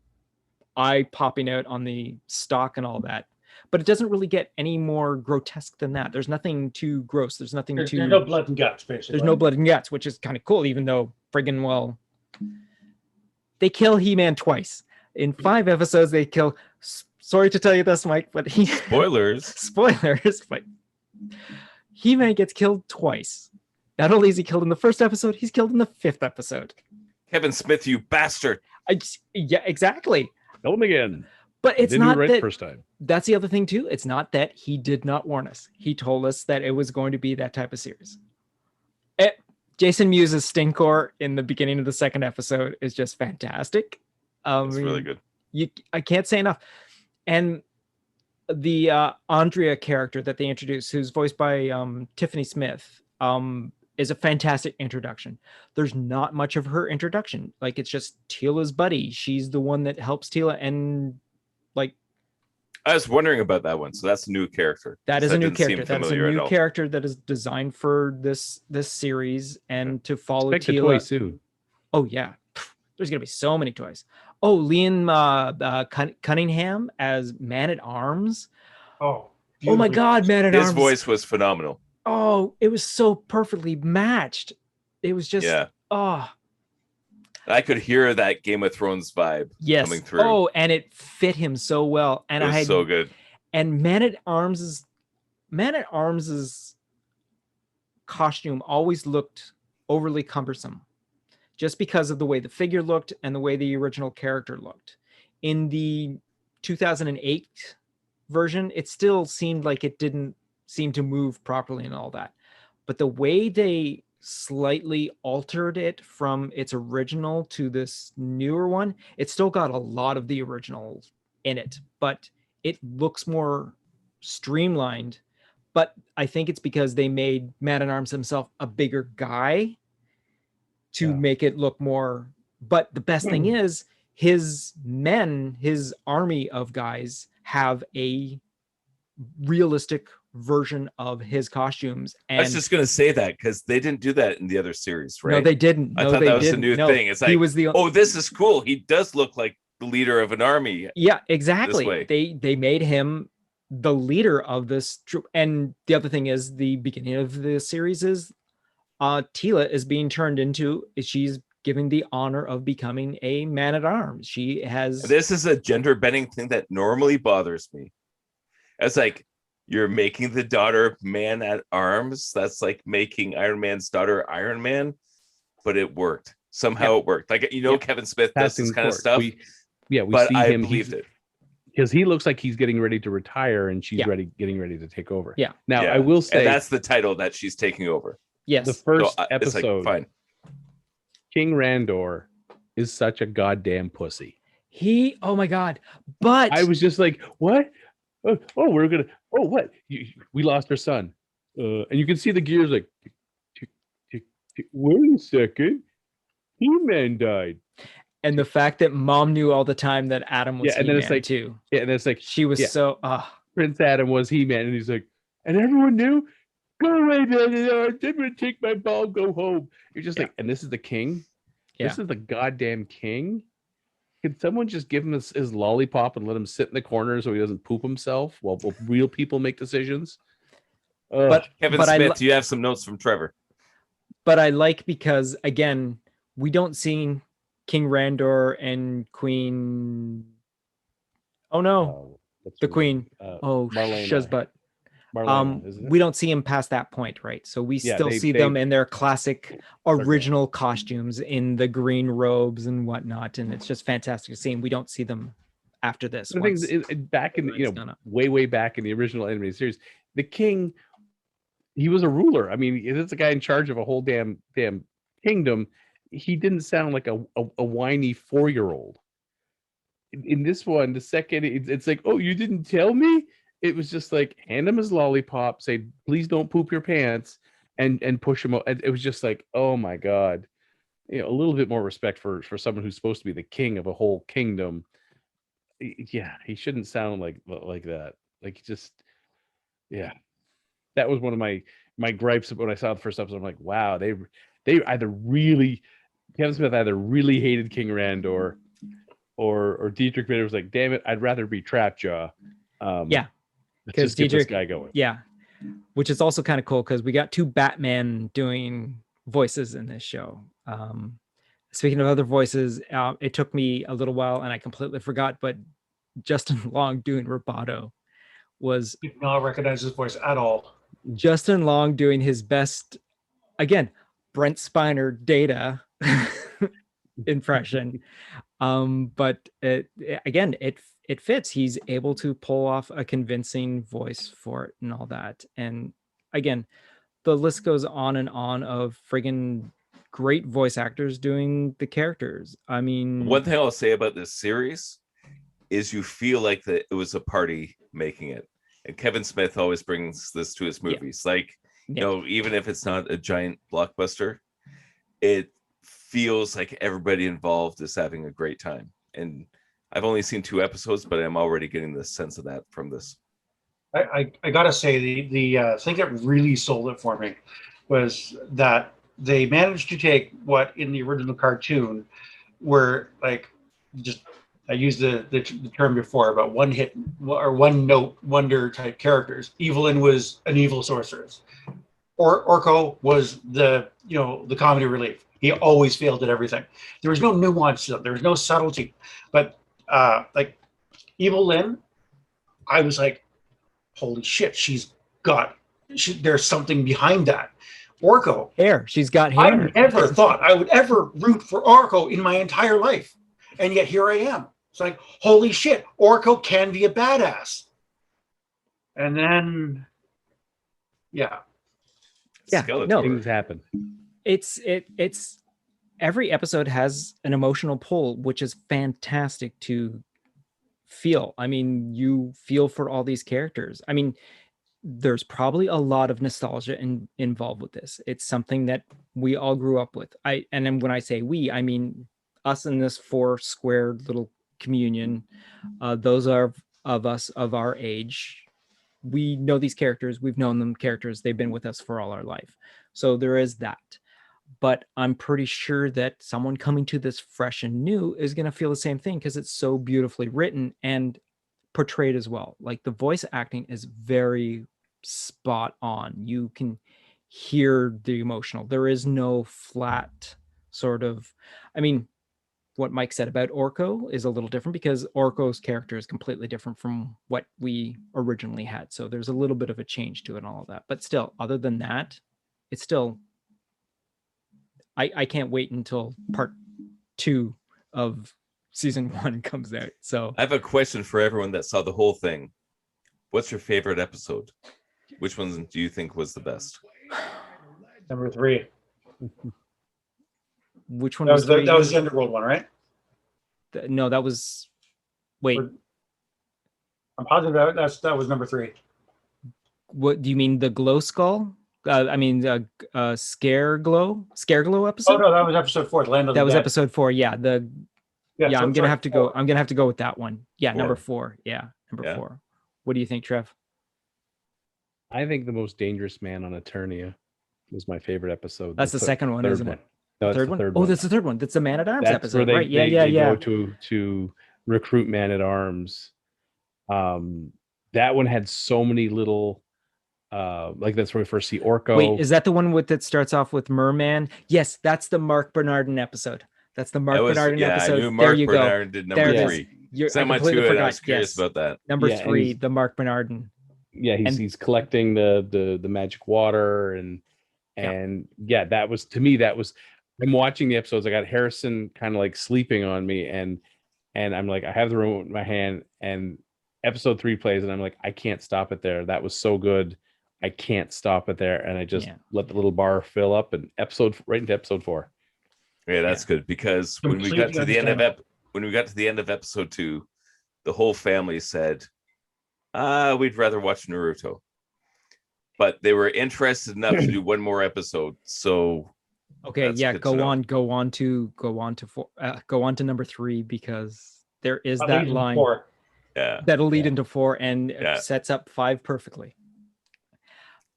eye popping out on the stalk and all that. But it doesn't really get any more grotesque than that. There's nothing too gross. There's no blood and guts, basically. There's no blood and guts, which is kind of cool, even though friggin' well, they kill He-Man twice. In 5 episodes, they kill... Sorry to tell you this, Mike, but Spoilers, but He-Man gets killed twice. Not only is he killed in the first episode, he's killed in the 5th episode. Kevin Smith, you bastard. Yeah, exactly. Kill him again. But it's not right that... the first time. That's the other thing, too. It's not that he did not warn us. He told us that it was going to be that type of series. Jason Mewes' Stinkor in the beginning of the 2nd episode is just fantastic. It's really good. I can't say enough. And the Andrea character that they introduced, who's voiced by Tiffany Smith, is a fantastic introduction. There's not much of her introduction. Like, it's just Tila's buddy. She's the one that helps Tila, and like, I was wondering about that one. So that's a new character. That is a new character. That is a new character that is designed for this series and to follow Expect Tila. a toy soon. Oh yeah, there's gonna be so many toys. Oh, Liam Cunningham as Man at Arms. Oh my God, Man at Arms. His voice was phenomenal. Oh, it was so perfectly matched. It was just I could hear that Game of Thrones vibe coming through. Oh, and it fit him so well. And it was so good. And Man at Arms's costume always looked overly cumbersome, just because of the way the figure looked and the way the original character looked. In the 2008 version, it still seemed like it didn't seem to move properly and all that. But the way they slightly altered it from its original to this newer one, it still got a lot of the original in it, but it looks more streamlined. but I think it's because they made Man-at-Arms himself a bigger guy to make it look more. But the best thing is his army of guys have a realistic version of his costumes. And I was just going to say that because they didn't do that in the other series, right? No, they didn't. I thought that was a new thing. It's like, oh, this is cool. He does look like the leader of an army. Yeah, exactly. They made him the leader of this troop. And the other thing is, the beginning of the series is Tila is being turned into, she's giving the honor of becoming a man-at-arms. She has... This is a gender bending thing that normally bothers me. It's like, you're making the daughter man-at-arms. That's like making Iron Man's daughter Iron Man, but it worked. Somehow it worked. Like, Kevin Smith does this kind of stuff. We but see I him. believed it. Because he looks like he's getting ready to retire and she's getting ready to take over. Yeah. Now, I will say... And that's the title, that she's taking over. Yes. The first So, episode, fine. King Randor is such a goddamn pussy. Oh my God. But... I was just like, what? What? We lost our son. And you can see the gears like, tick, tick, tick. Wait a second. He-Man died. And the fact that Mom knew all the time that Adam was and then it's like, too. Yeah, and it's like, she was so... Prince Adam was He-Man. And he's like, and everyone knew? Go away, man. I'm going to take my ball, go home. You're just like, and this is the king? Yeah. This is the goddamn king? Can someone just give him his lollipop and let him sit in the corner so he doesn't poop himself while real people make decisions? But Kevin Smith, do you have some notes from Trevor? But I like, because again, we don't see King Randor and Queen. Oh no, the Queen. Shazbut. We don't see him past that point, right? So we still see them in their classic original costumes in the green robes and whatnot, and it's just fantastic to see. And we don't see them after this. The things back in way back in the original animated series, the king, he was a ruler. I mean, it's a guy in charge of a whole damn kingdom. He didn't sound like a whiny 4-year-old. In this one, the second it's like, oh, you didn't tell me. It was just like, hand him his lollipop, say, please don't poop your pants, and push him. It was just like, oh my God, a little bit more respect for someone who's supposed to be the king of a whole kingdom. Yeah, he shouldn't sound like that. Like, just, yeah, that was one of my gripes when I saw the first episode. I'm like, wow, they either really, Kevin Smith either really hated King Randor, or Dietrich Bader was like, damn it, I'd rather be Trapjaw. Because get this guy going. Yeah, which is also kind of cool because we got 2 Batman doing voices in this show. Speaking of other voices, it took me a little while and I completely forgot, but Justin Long doing Roboto was... I did not recognize his voice at all. Justin Long doing his best, again, Brent Spiner Data impression. But it fits. He's able to pull off a convincing voice for it and all that. And again, the list goes on and on of friggin' great voice actors doing the characters. I mean, one thing I'll say about this series is you feel like that it was a party making it. And Kevin Smith always brings this to his movies. Yeah. Like, even if it's not a giant blockbuster, it feels like everybody involved is having a great time. And I've only seen 2 episodes, but I'm already getting the sense of that from this. I gotta say, the thing that really sold it for me was that they managed to take what in the original cartoon were like, just, I used the term before about one hit or one note wonder type characters. Evelyn was an evil sorceress. Orko was the comedy relief. He always failed at everything. There was no nuance to them. There was no subtlety. But like Evil Lynn, I was like, holy shit, there's something behind that. Orko. Hair. She's got hair. I never thought I would ever root for Orko in my entire life. And yet here I am. It's like, holy shit, Orko can be a badass. And then, yeah. Yeah, no. Things happen. It's every episode has an emotional pull, which is fantastic to feel. I mean, you feel for all these characters. I mean, there's probably a lot of nostalgia involved with this. It's something that we all grew up with. And then when I say we, I mean us in this 4 little communion. Those are of us of our age. We know these characters. We've known them characters. They've been with us for all our life. So there is that. But I'm pretty sure that someone coming to this fresh and new is going to feel the same thing because it's so beautifully written and portrayed as well. Like the voice acting is very spot on. You can hear the emotional. There is no flat sort of, I mean, what Mike said about Orko is a little different because Orko's character is completely different from what we originally had. So there's a little bit of a change to it and all of that. But still, other than that, it's still, I can't wait until part 2 of season 1 comes out. So I have a question for everyone that saw the whole thing. What's your favorite episode? Which one do you think was the best? Number 3. Which one that was that was the Underworld one, right? No, that was. Wait. I'm positive that was number 3. What do you mean? The glow skull? Scare glow episode. Oh no, that was episode 4. Land of the That was Dead. episode 4. Yeah. Yeah, I'm gonna have to go. I'm gonna have to go with that one. Yeah, 4. number 4. Yeah, number 4. What do you think, Trev? I think the most dangerous man on Eternia was my favorite episode. That's the second one, isn't it? No, third one. Oh, that's the third one. That's the Man at Arms that's episode, where they, right? They yeah. go to recruit Man at Arms. That one had so many little. Like that's where we first see Orko. Wait, is that the one that starts off with Merman? Yes, that's the Mark Bernardin episode. That's the Mark Bernardin episode. I knew Mark Bernardin did number 3. I completely forgot. I was curious about that. Number 3, the Mark Bernardin. Yeah, he's collecting the magic water and that was, to me, that was, I'm watching the episodes. I got Harrison kind of like sleeping on me and I'm like, I have the remote in my hand and episode 3 plays and I'm like, I can't stop it there. That was so good. I can't stop it there. And I just let the little bar fill up and right into episode 4. Yeah, that's good because when we got to the end of episode 2, the whole family said, we'd rather watch Naruto. But they were interested enough to do one more episode. So okay, go on to number 3 because there is that line. 4. Yeah. That'll lead into 4 and it sets up 5 perfectly.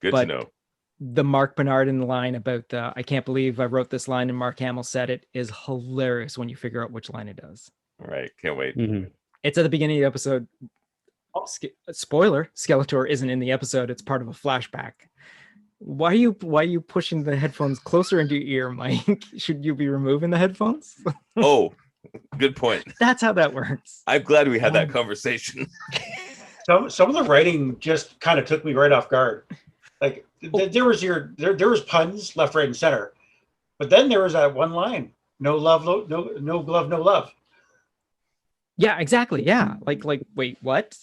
Good to know. The Mark Bernardin line about I can't believe I wrote this line and Mark Hamill said it is hilarious when you figure out which line it does. All right, can't wait. Mm-hmm. It's at the beginning of the episode. Spoiler: Skeletor isn't in the episode. It's part of a flashback. Why are you pushing the headphones closer into your ear, Mike? Should you be removing the headphones? Oh, good point. That's how that works. I'm glad we had that conversation. Some of the writing just kind of took me right off guard. Like there was puns left, right, and center, but then there was that one line: "No love, no glove, no love." Yeah, exactly. Yeah, like wait, what?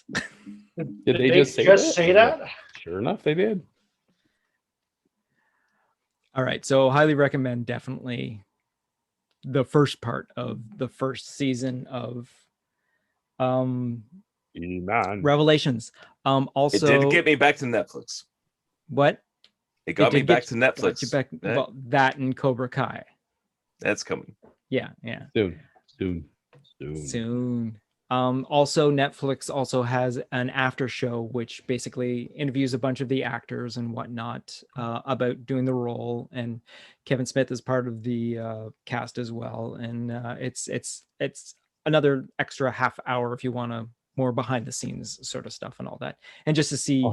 Did they just say that? Sure enough, they did. All right, so highly recommend definitely the first part of the first season of Revelations. Also, it did get me back to Netflix. What? It got me back to Netflix. Well, that and Cobra Kai. That's coming. Yeah. Soon. Also, Netflix also has an after show, which basically interviews a bunch of the actors and whatnot about doing the role. And Kevin Smith is part of the cast as well. And it's another extra half hour if you want to more behind the scenes sort of stuff and all that. And just to see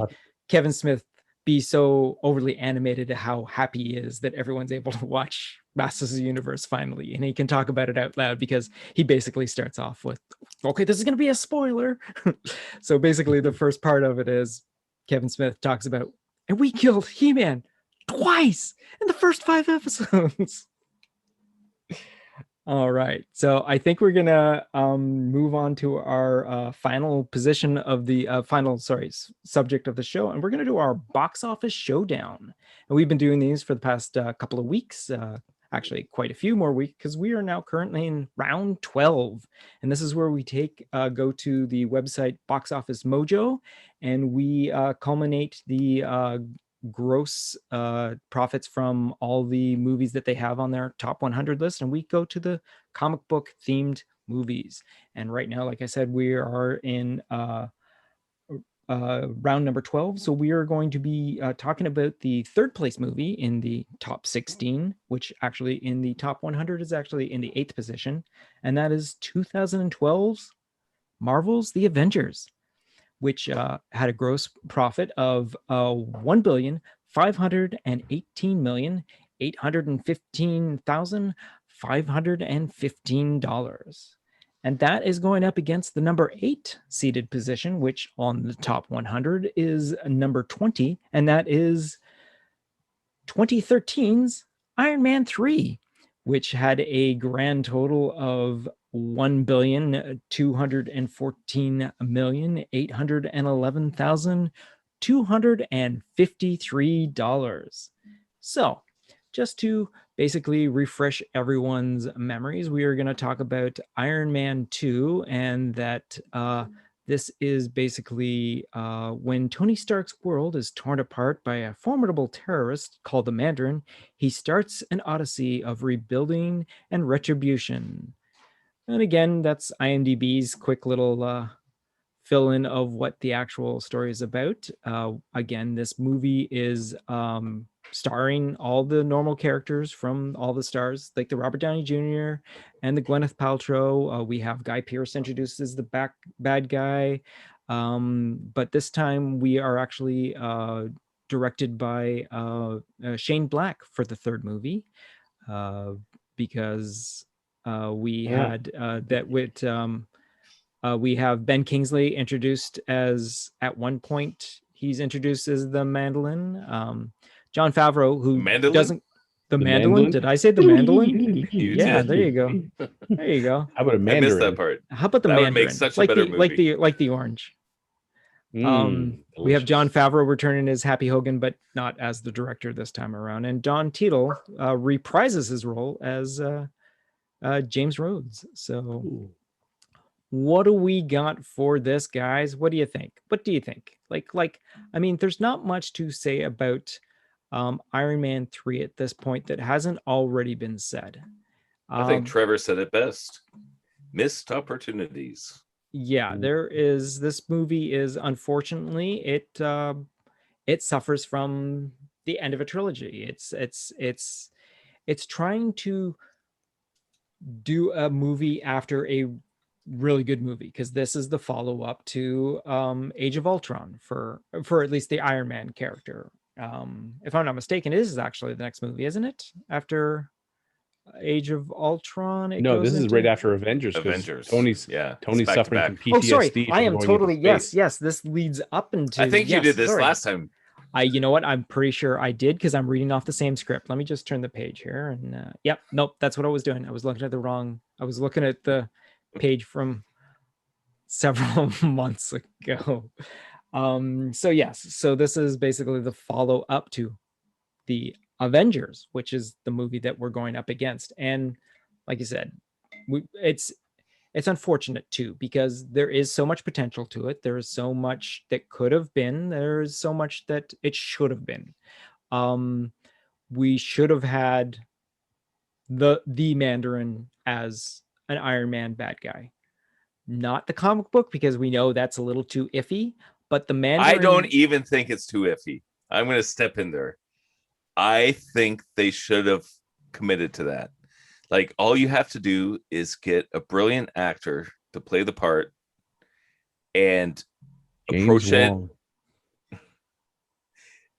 Kevin Smith be so overly animated at how happy he is that everyone's able to watch Masters of the Universe finally, and he can talk about it out loud because he basically starts off with, okay, this is going to be a spoiler. So basically the first part of it is Kevin Smith talks about, and we killed He-Man twice in the first 5 episodes. All right, so I think we're gonna move on to our final position of the subject of the show, and we're gonna do our box office showdown. And we've been doing these for the past couple of weeks. actually quite a few more weeks, because we are now currently in round 12. And this is where we go to the website Box Office Mojo, and we culminate the gross profits from all the movies that they have on their top 100 list, and we go to the comic book themed movies. And right now, like I said, we are in round number 12. So we are going to be talking about the third place movie in the top 16, which actually in the top 100 is actually in the 8th position. And that is 2012's Marvel's The Avengers, which had a gross profit of $1,518,815,515. And that is going up against the number 8 seeded position, which on the top 100 is number 20. And that is 2013's Iron Man 3, which had a grand total of $1,214,811,253. So, just to basically refresh everyone's memories, we are going to talk about Iron Man 2, and that this is basically when Tony Stark's world is torn apart by a formidable terrorist called the Mandarin, he starts an odyssey of rebuilding and retribution. And again, that's IMDb's quick little fill-in of what the actual story is about. Again, this movie is starring all the normal characters from all the stars, like the Robert Downey Jr. and the Gwyneth Paltrow. We have Guy Pearce introduced as the bad guy. But this time we are actually directed by Shane Black for the third movie, because we had that with we have Ben Kingsley introduced as, at one point he's introduced as the mandolin. John Favreau, who doesn't the mandolin? Did I say the mandolin? Yeah, there you go. There you go. How about a mandarin? I missed that part. How about the that mandarin? Would make such a better movie. Like the orange. We have John Favreau returning as Happy Hogan, but not as the director this time around. And Don Cheadle reprises his role as James Rhodes. So what do we got for this, guys? What do you think? What do you think? Like, I mean, there's not much to say about Iron Man 3 at this point that hasn't already been said. I think Trevor said it best. Missed opportunities. Yeah, there is. This movie is, unfortunately, it suffers from the end of a trilogy. It's trying to do a movie after a really good movie, because this is the follow-up to Age of Ultron for at least the Iron Man character. If I'm not mistaken, it is actually the next movie, isn't it? After Age of Ultron? No, this is right after Avengers. Tony's suffering from PTSD. Oh, sorry. I am totally yes. This leads up into. I think you did this last time. You know what? I'm pretty sure I did, because I'm reading off the same script. Let me just turn the page here, and yep, nope, that's what I was doing. I was looking at the page from several months ago. So yes, so this is basically the follow up to the Avengers, which is the movie that we're going up against. And like you said, it's unfortunate too, because there is so much potential to it. There is so much that could have been. There is so much that it should have been. We should have had the Mandarin as an Iron Man bad guy, not the comic book, because we know that's a little too iffy. But the Mandarin, I don't even think it's too iffy. I'm going to step in there. I think they should have committed to that. Like, all you have to do is get a brilliant actor to play the part and approach it,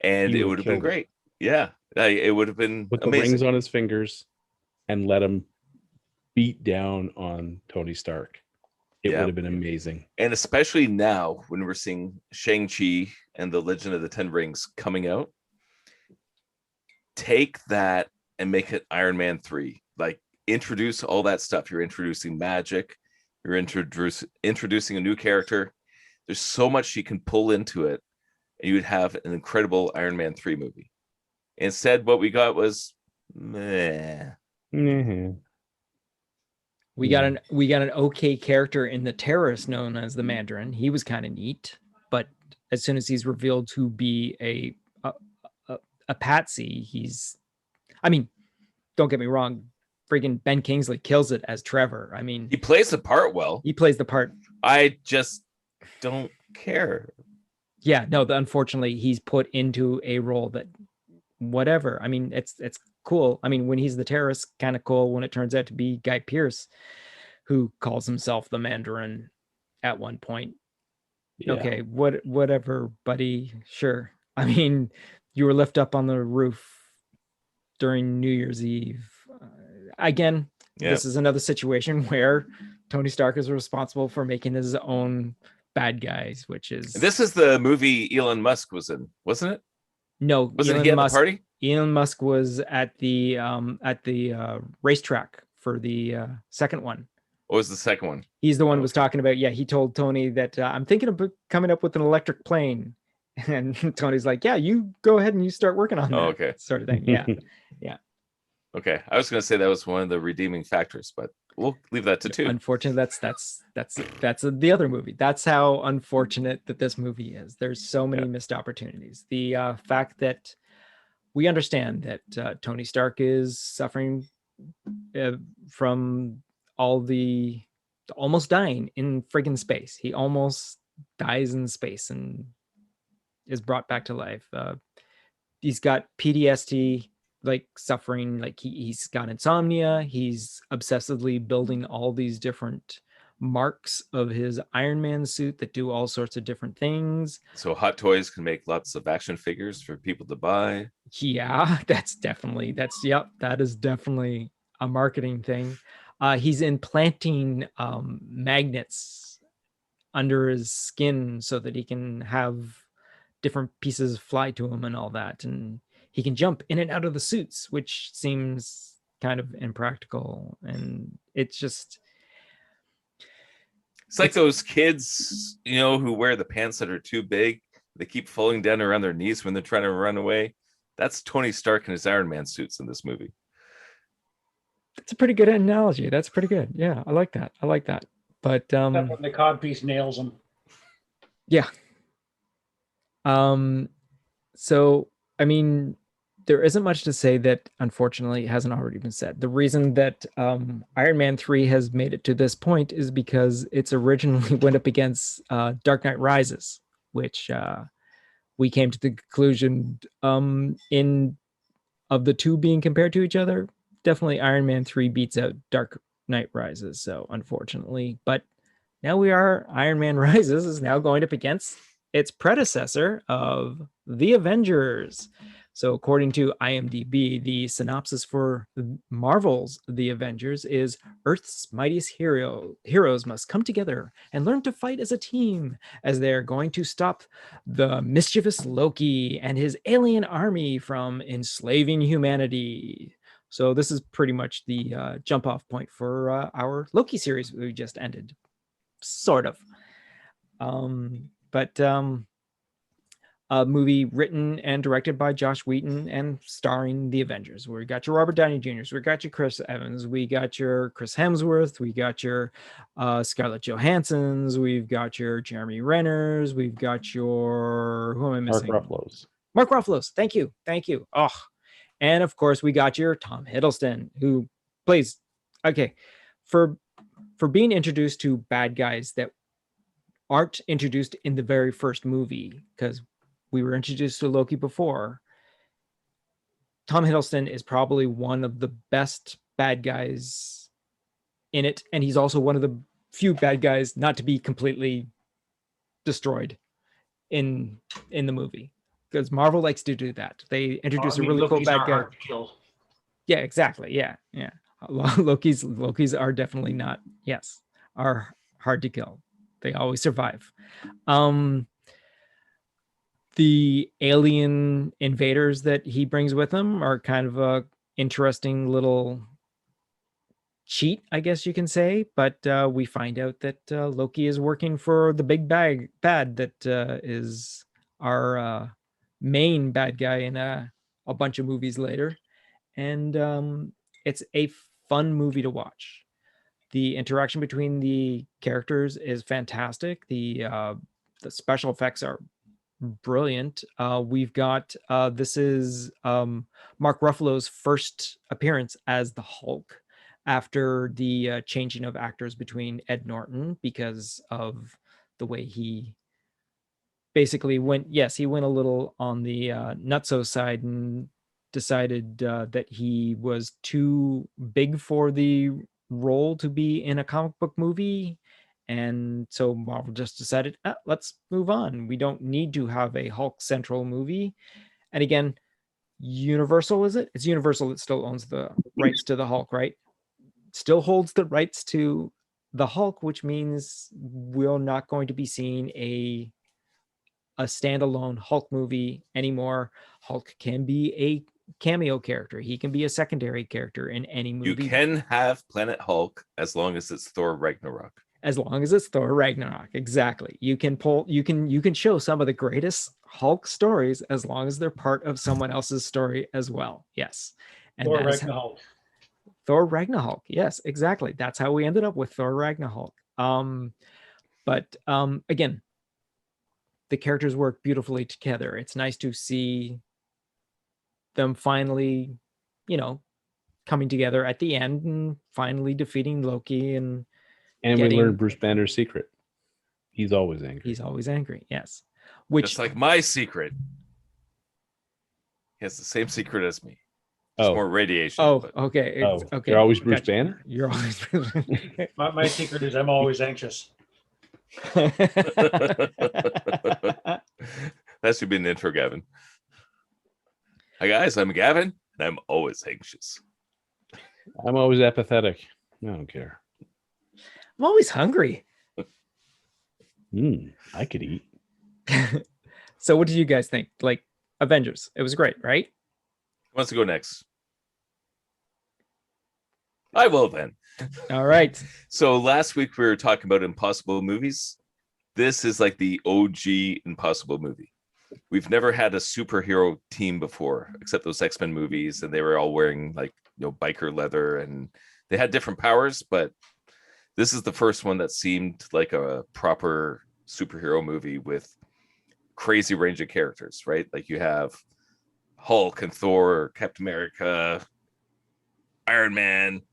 and it would have been great. Yeah, it would have been with amazing. The rings on his fingers and let him beat down on Tony Stark. It would have been amazing. And especially now when we're seeing Shang-Chi and the Legend of the Ten Rings coming out, take that and make it Iron Man 3. Like, introduce all that stuff. You're introducing magic. You're introducing a new character. There's so much you can pull into it, and you would have an incredible Iron Man 3 movie. Instead, what we got was Meh. Mhm. We got an okay character in the terrorist known as the Mandarin. He was kind of neat, but as soon as he's revealed to be a patsy, I mean, don't get me wrong, friggin' Ben Kingsley kills it as Trevor. I mean, He plays the part well. he plays the part. I just don't care. Yeah, no, unfortunately, he's put into a role that whatever. I mean, it's cool. I mean, when he's the terrorist, kind of cool. When it turns out to be Guy Pearce, who calls himself the Mandarin at one point. Yeah. Okay, whatever, buddy. Sure. I mean, you were left up on the roof during New Year's Eve. Again, this is another situation where Tony Stark is responsible for making his own bad guys, which is This is the movie Elon Musk was in, wasn't it? no. Wasn't he at the party? Elon Musk was at the racetrack for the second one. What was the second one? He's the one who was talking about. Yeah, he told Tony that I'm thinking of coming up with an electric plane, and Tony's like, "Yeah, you go ahead and you start working on that." Okay. Sort of thing. Yeah, yeah. Okay, I was going to say that was one of the redeeming factors, but we'll leave that to 2. Unfortunately, that's the other movie. That's how unfortunate that this movie is. There's so many missed opportunities. The fact that we understand that Tony Stark is suffering from all the almost dying in friggin' space. He almost dies in space and is brought back to life. He's got PTSD, like suffering, like he's got insomnia. He's obsessively building all these different marks of his Ironman suit that do all sorts of different things. So Hot Toys can make lots of action figures for people to buy. Yeah, that is definitely a marketing thing. He's implanting magnets under his skin so that he can have different pieces fly to him and all that. And he can jump in and out of the suits, which seems kind of impractical. And it's like those kids, who wear the pants that are too big. They keep falling down around their knees when they're trying to run away. That's Tony Stark in his Iron Man suits in this movie. That's a pretty good analogy. That's pretty good. Yeah, I like that. But when the codpiece nails him. Yeah. So I mean, there isn't much to say that unfortunately hasn't already been said. The reason that Iron Man 3 has made it to this point is because it's originally went up against Dark Knight Rises, which we came to the conclusion of the two being compared to each other. Definitely Iron Man 3 beats out Dark Knight Rises. So unfortunately, but now Iron Man Rises is now going up against its predecessor of The Avengers. So according to IMDb, the synopsis for Marvel's The Avengers is Earth's mightiest heroes must come together and learn to fight as a team as they're going to stop the mischievous Loki and his alien army from enslaving humanity. So this is pretty much the jump off point for our Loki series we just ended. Sort of. A movie written and directed by Josh Whedon and starring the Avengers. We got your Robert Downey Jr., we got your Chris Evans, we got your Chris Hemsworth, we got your Scarlett Johanssons, we've got your Jeremy Renners, we've got your, who am I missing? Mark Ruffalo's. Thank you. Oh, and of course we got your Tom Hiddleston, who plays, okay, for being introduced to bad guys that aren't introduced in the very first movie, because we were introduced to Loki before. Tom Hiddleston is probably one of the best bad guys in it, and he's also one of the few bad guys not to be completely destroyed in the movie, because Marvel likes to do that. They introduce a really cool bad guy. Yeah, exactly. Yeah. Lokis are definitely not. Yes, are hard to kill. They always survive. The alien invaders that he brings with him are kind of a interesting little cheat, I guess you can say. But we find out that Loki is working for the big bad that is our main bad guy in a bunch of movies later. and it's a fun movie to watch. The interaction between the characters is fantastic. The special effects are brilliant. We've got this is Mark Ruffalo's first appearance as the Hulk after the changing of actors between Ed Norton because of the way he basically went. Yes, he went a little on the nutso side and decided that he was too big for the role to be in a comic book movie. And so Marvel just decided, let's move on. We don't need to have a Hulk central movie. And again, Universal, is it? It's Universal that still owns the rights to the Hulk, right? Still holds the rights to the Hulk, which means we're not going to be seeing a standalone Hulk movie anymore. Hulk can be a cameo character. He can be a secondary character in any movie. You can have Planet Hulk as long as it's Thor Ragnarok. As long as it's Thor Ragnarok, exactly. You can show some of the greatest Hulk stories as long as they're part of someone else's story as well. Yes. And Thor Ragnarok. Thor Ragnarok. Yes, exactly. That's how we ended up with Thor Ragnarok. But again, the characters work beautifully together. It's nice to see them finally, coming together at the end and finally defeating Loki and we learned Bruce Banner's secret. He's always angry. He's always angry, yes. Just like my secret. He has the same secret as me. It's more radiation. Okay. Okay. You're always Bruce Banner? You're always Bruce Banner. My secret is I'm always anxious. That should be an intro, Gavin. Hi guys, I'm Gavin, and I'm always anxious. I'm always apathetic. I don't care. I'm always hungry. I could eat. So what did you guys think? Like Avengers, it was great, right? Who wants to go next? I will then. All right. So last week we were talking about impossible movies. This is like the OG impossible movie. We've never had a superhero team before, except those X-Men movies, and they were all wearing biker leather, and they had different powers, but this is the first one that seemed like a proper superhero movie with crazy range of characters, right? Like you have Hulk and Thor, Captain America, Iron Man,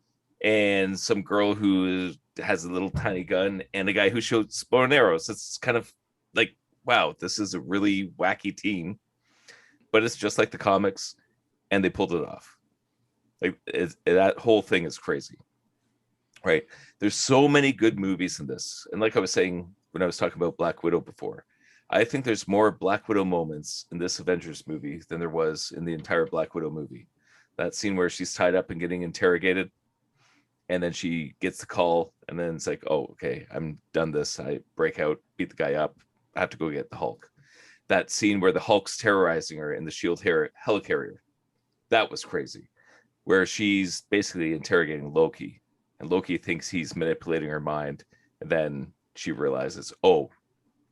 and some girl who has a little tiny gun, and a guy who shoots bow and arrows. It's kind of like, wow, this is a really wacky team, but it's just like the comics, and they pulled it off. Like that whole thing is crazy, right? There's so many good movies in this, and like I was saying when I was talking about Black Widow before, I think there's more Black Widow moments in this Avengers movie than there was in the entire Black Widow movie. That scene where she's tied up and getting interrogated, and then she gets the call, and then it's like, oh, okay, I'm done this. I break out, beat the guy up. I have to go get the Hulk. That scene where the Hulk's terrorizing her in the SHIELD helicarrier, that was crazy. Where she's basically interrogating Loki, and Loki thinks he's manipulating her mind, and then she realizes, oh,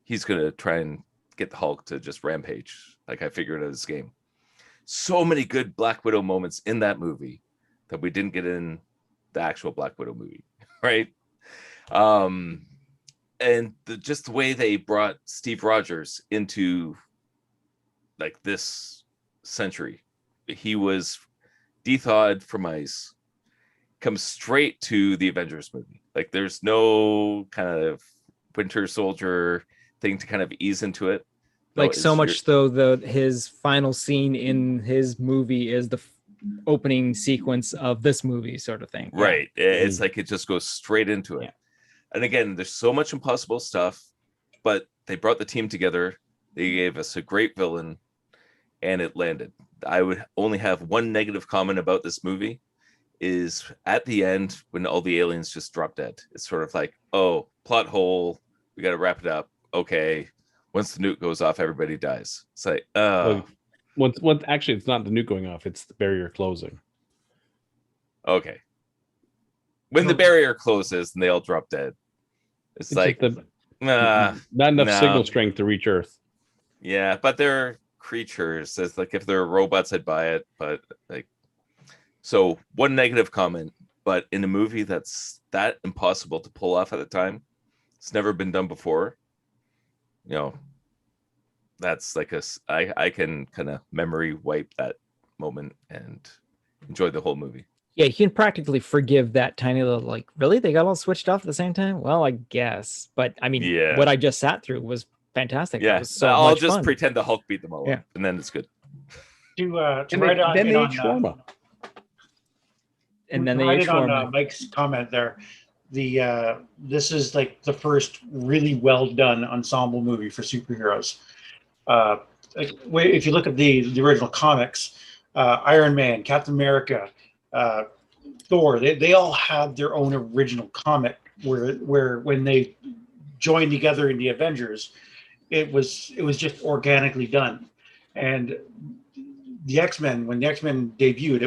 he's going to try and get the Hulk to just rampage. Like I figured out this game. So many good Black Widow moments in that movie that we didn't get in the actual Black Widow movie, right? And just the way they brought Steve Rogers into like this century. He was de-thawed from ice, comes straight to the Avengers movie. Like there's no kind of Winter Soldier thing to kind of ease into it. Like so much though, his final scene in his movie is the opening sequence of this movie, sort of thing. Right. Yeah. It's like it just goes straight into it. Yeah. And again, there's so much impossible stuff, but they brought the team together. They gave us a great villain, and it landed. I would only have one negative comment about this movie is at the end when all the aliens just drop dead. It's sort of like, oh, plot hole. We got to wrap it up. Okay. Once the nuke goes off, everybody dies. It's like, once actually, it's not the nuke going off; it's the barrier closing. Okay. When the barrier closes and they all drop dead, it's like not enough signal strength to reach Earth. Yeah, but they're creatures. It's like if they're robots, I'd buy it. But like, So one negative comment, but in a movie that's that impossible to pull off at the time, it's never been done before. You know, that's like I can kind of memory wipe that moment and enjoy the whole movie. Yeah, you can practically forgive that tiny little, like, really? They got all switched off at the same time? Well, I guess. But I mean, what I just sat through was fantastic. Yeah, That was so I'll much just fun. pretend the Hulk beat them all up, and then it's good. To And write on, then in they on ate shawarma. And then they right ate in on shawarma. Mike's comment there. This is like the first really well done ensemble movie for superheroes. If you look at the original comics, Iron Man, Captain America, Thor, they all had their own original comic where when they joined together in the Avengers, it was just organically done. And the X-Men, when the X-Men debuted,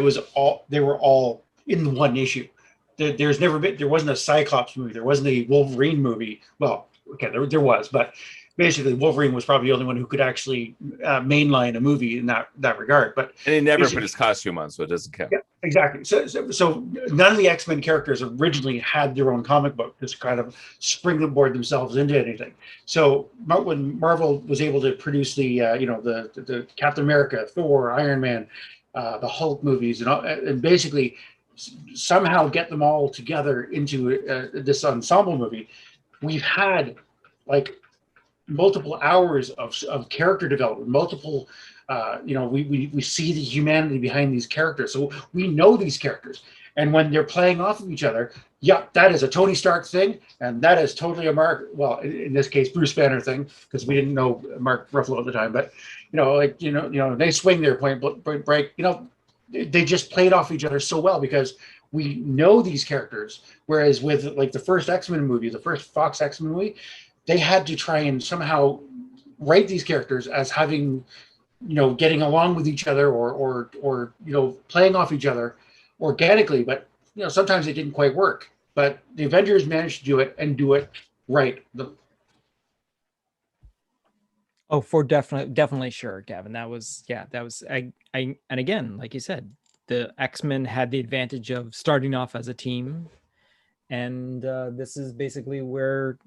they were all in one issue. There wasn't a Cyclops movie, there wasn't a Wolverine movie. Well, okay, there was, but basically Wolverine was probably the only one who could actually mainline a movie in that regard. But and he never put his costume on, so it doesn't count. Yeah, exactly. So none of the X-Men characters originally had their own comic book, just kind of springboard themselves into anything. So when Marvel was able to produce the Captain America, Thor, Iron Man, the Hulk movies, and basically somehow get them all together into this ensemble movie, we've had like multiple hours of character development, multiple we see the humanity behind these characters, so we know these characters, and when they're playing off of each other, that is a Tony Stark thing, and that is totally a Mark, well, in this case Bruce Banner thing, because we didn't know Mark Ruffalo at the time, but they swing their point break, they just played off each other so well because we know these characters, whereas with like the first X-Men movie, the first Fox X-Men movie, they had to try and somehow write these characters as having, getting along with each other or playing off each other organically. But, sometimes it didn't quite work. But the Avengers managed to do it and do it right. Oh, for definitely sure, Gavin. That was and again, like you said, the X-Men had the advantage of starting off as a team. And this is basically where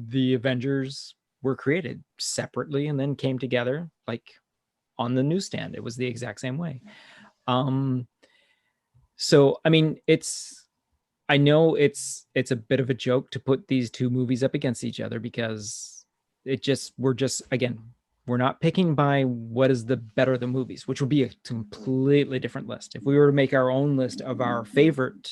the Avengers were created separately and then came together like on the newsstand. It was the exact same way. So I mean, I know it's a bit of a joke to put these two movies up against each other because we're not picking by what is the better of the movies, which would be a completely different list. If we were to make our own list of our favorite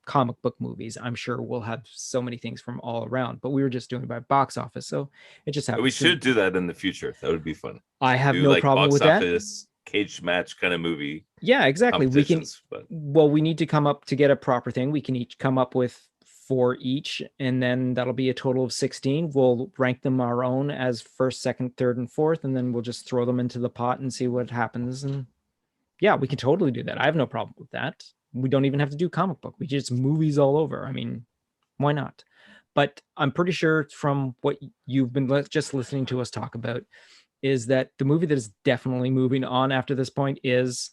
comic book movies, I'm sure we'll have so many things from all around, but we were just doing it by box office, so it just happens. We should do that in the future. That would be fun. I have no problem with that. Box-office cage match kind of movie. Yeah, exactly. We can. Well, we need to come up to get a proper thing. We can each come up with 4 each, and then that'll be a total of 16. We'll rank them our own as first, second, third, and fourth, and then we'll just throw them into the pot and see what happens. And yeah, we can totally do that. I have no problem with that. We don't even have to do comic book. We just movies all over. I mean, why not? But I'm pretty sure from what you've been just listening to us talk about is that the movie that is definitely moving on after this point is...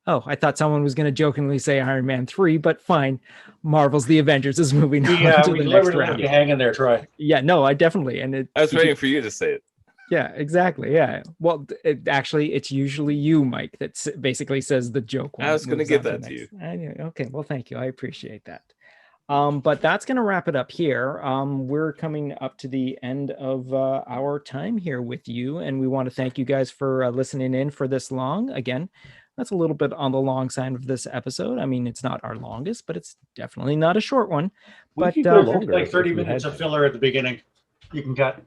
Oh, I thought someone was going to jokingly say Iron Man 3, but fine. Marvel's The Avengers is moving on to the next round. You hang in there, Troy. Yeah, no, I definitely. And I was waiting for you to say it. Yeah, exactly. Yeah. Well, actually, it's usually you, Mike, that basically says the joke. I was going to give that to you. Okay, well, thank you. I appreciate that. But that's going to wrap it up here. We're coming up to the end of our time here with you, and we want to thank you guys for listening in for this long. Again, that's a little bit on the long side of this episode. I mean, it's not our longest, but it's definitely not a short one. But like 30 minutes of filler at the beginning. You can cut.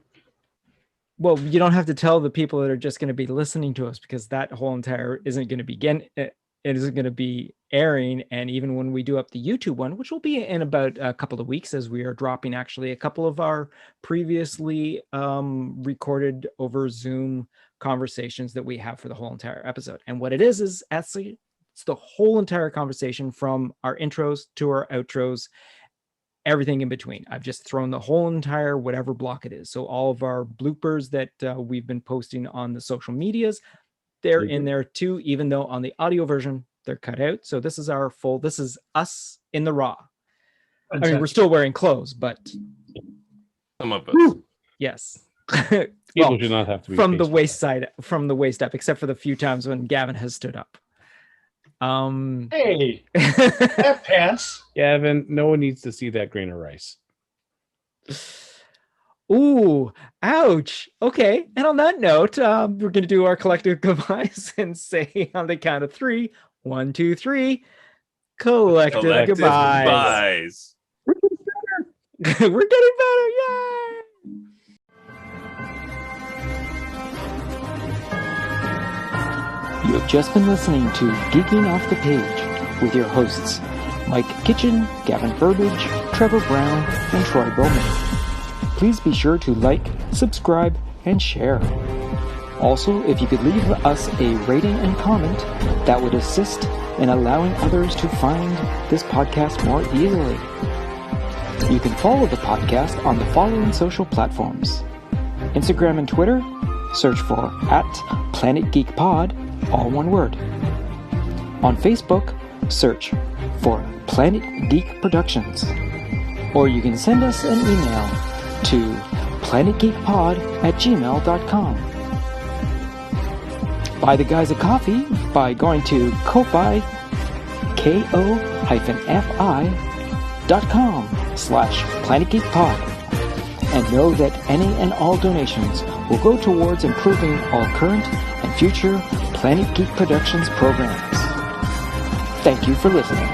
Well, you don't have to tell the people that are just going to be listening to us, because that whole entire isn't going to be it isn't going to be airing. And even when we do up the YouTube one, which will be in about a couple of weeks, as we are dropping actually a couple of our previously recorded over Zoom conversations that we have for the whole entire episode. And what it is actually it's the whole entire conversation from our intros to our outros, everything in between. I've just thrown the whole entire whatever block it is. So all of our bloopers that we've been posting on the social medias, they're in there too, even though on the audio version they're cut out. So this is our full. This is us in the raw. I mean, we're still wearing clothes, but some of us, yes. People do not have to be from the waist side, from the waist up, except for the few times when Gavin has stood up. Hey, I have pants. Gavin, no one needs to see that grain of rice. Ooh, ouch. Okay. And on that note, we're going to do our collective goodbyes and say on the count of 3, 1, 2, 3, collective goodbyes. We're getting better. Yay! You have just been listening to Geeking Off the Page with your hosts, Mike Kitchen, Gavin Burbage, Trevor Brown, and Troy Bowman. Please be sure to like, subscribe, and share. Also, if you could leave us a rating and comment, that would assist in allowing others to find this podcast more easily. You can follow the podcast on the following social platforms. Instagram and Twitter, search for @PlanetGeekPod, all one word. On Facebook, search for Planet Geek Productions. Or you can send us an email to planetgeekpod@gmail.com. Buy the guys a coffee by going to Ko-Fi, ko-fi.com/PlanetGeekPod. And know that any and all donations will go towards improving all current and future Planet Geek Productions programs. Thank you for listening.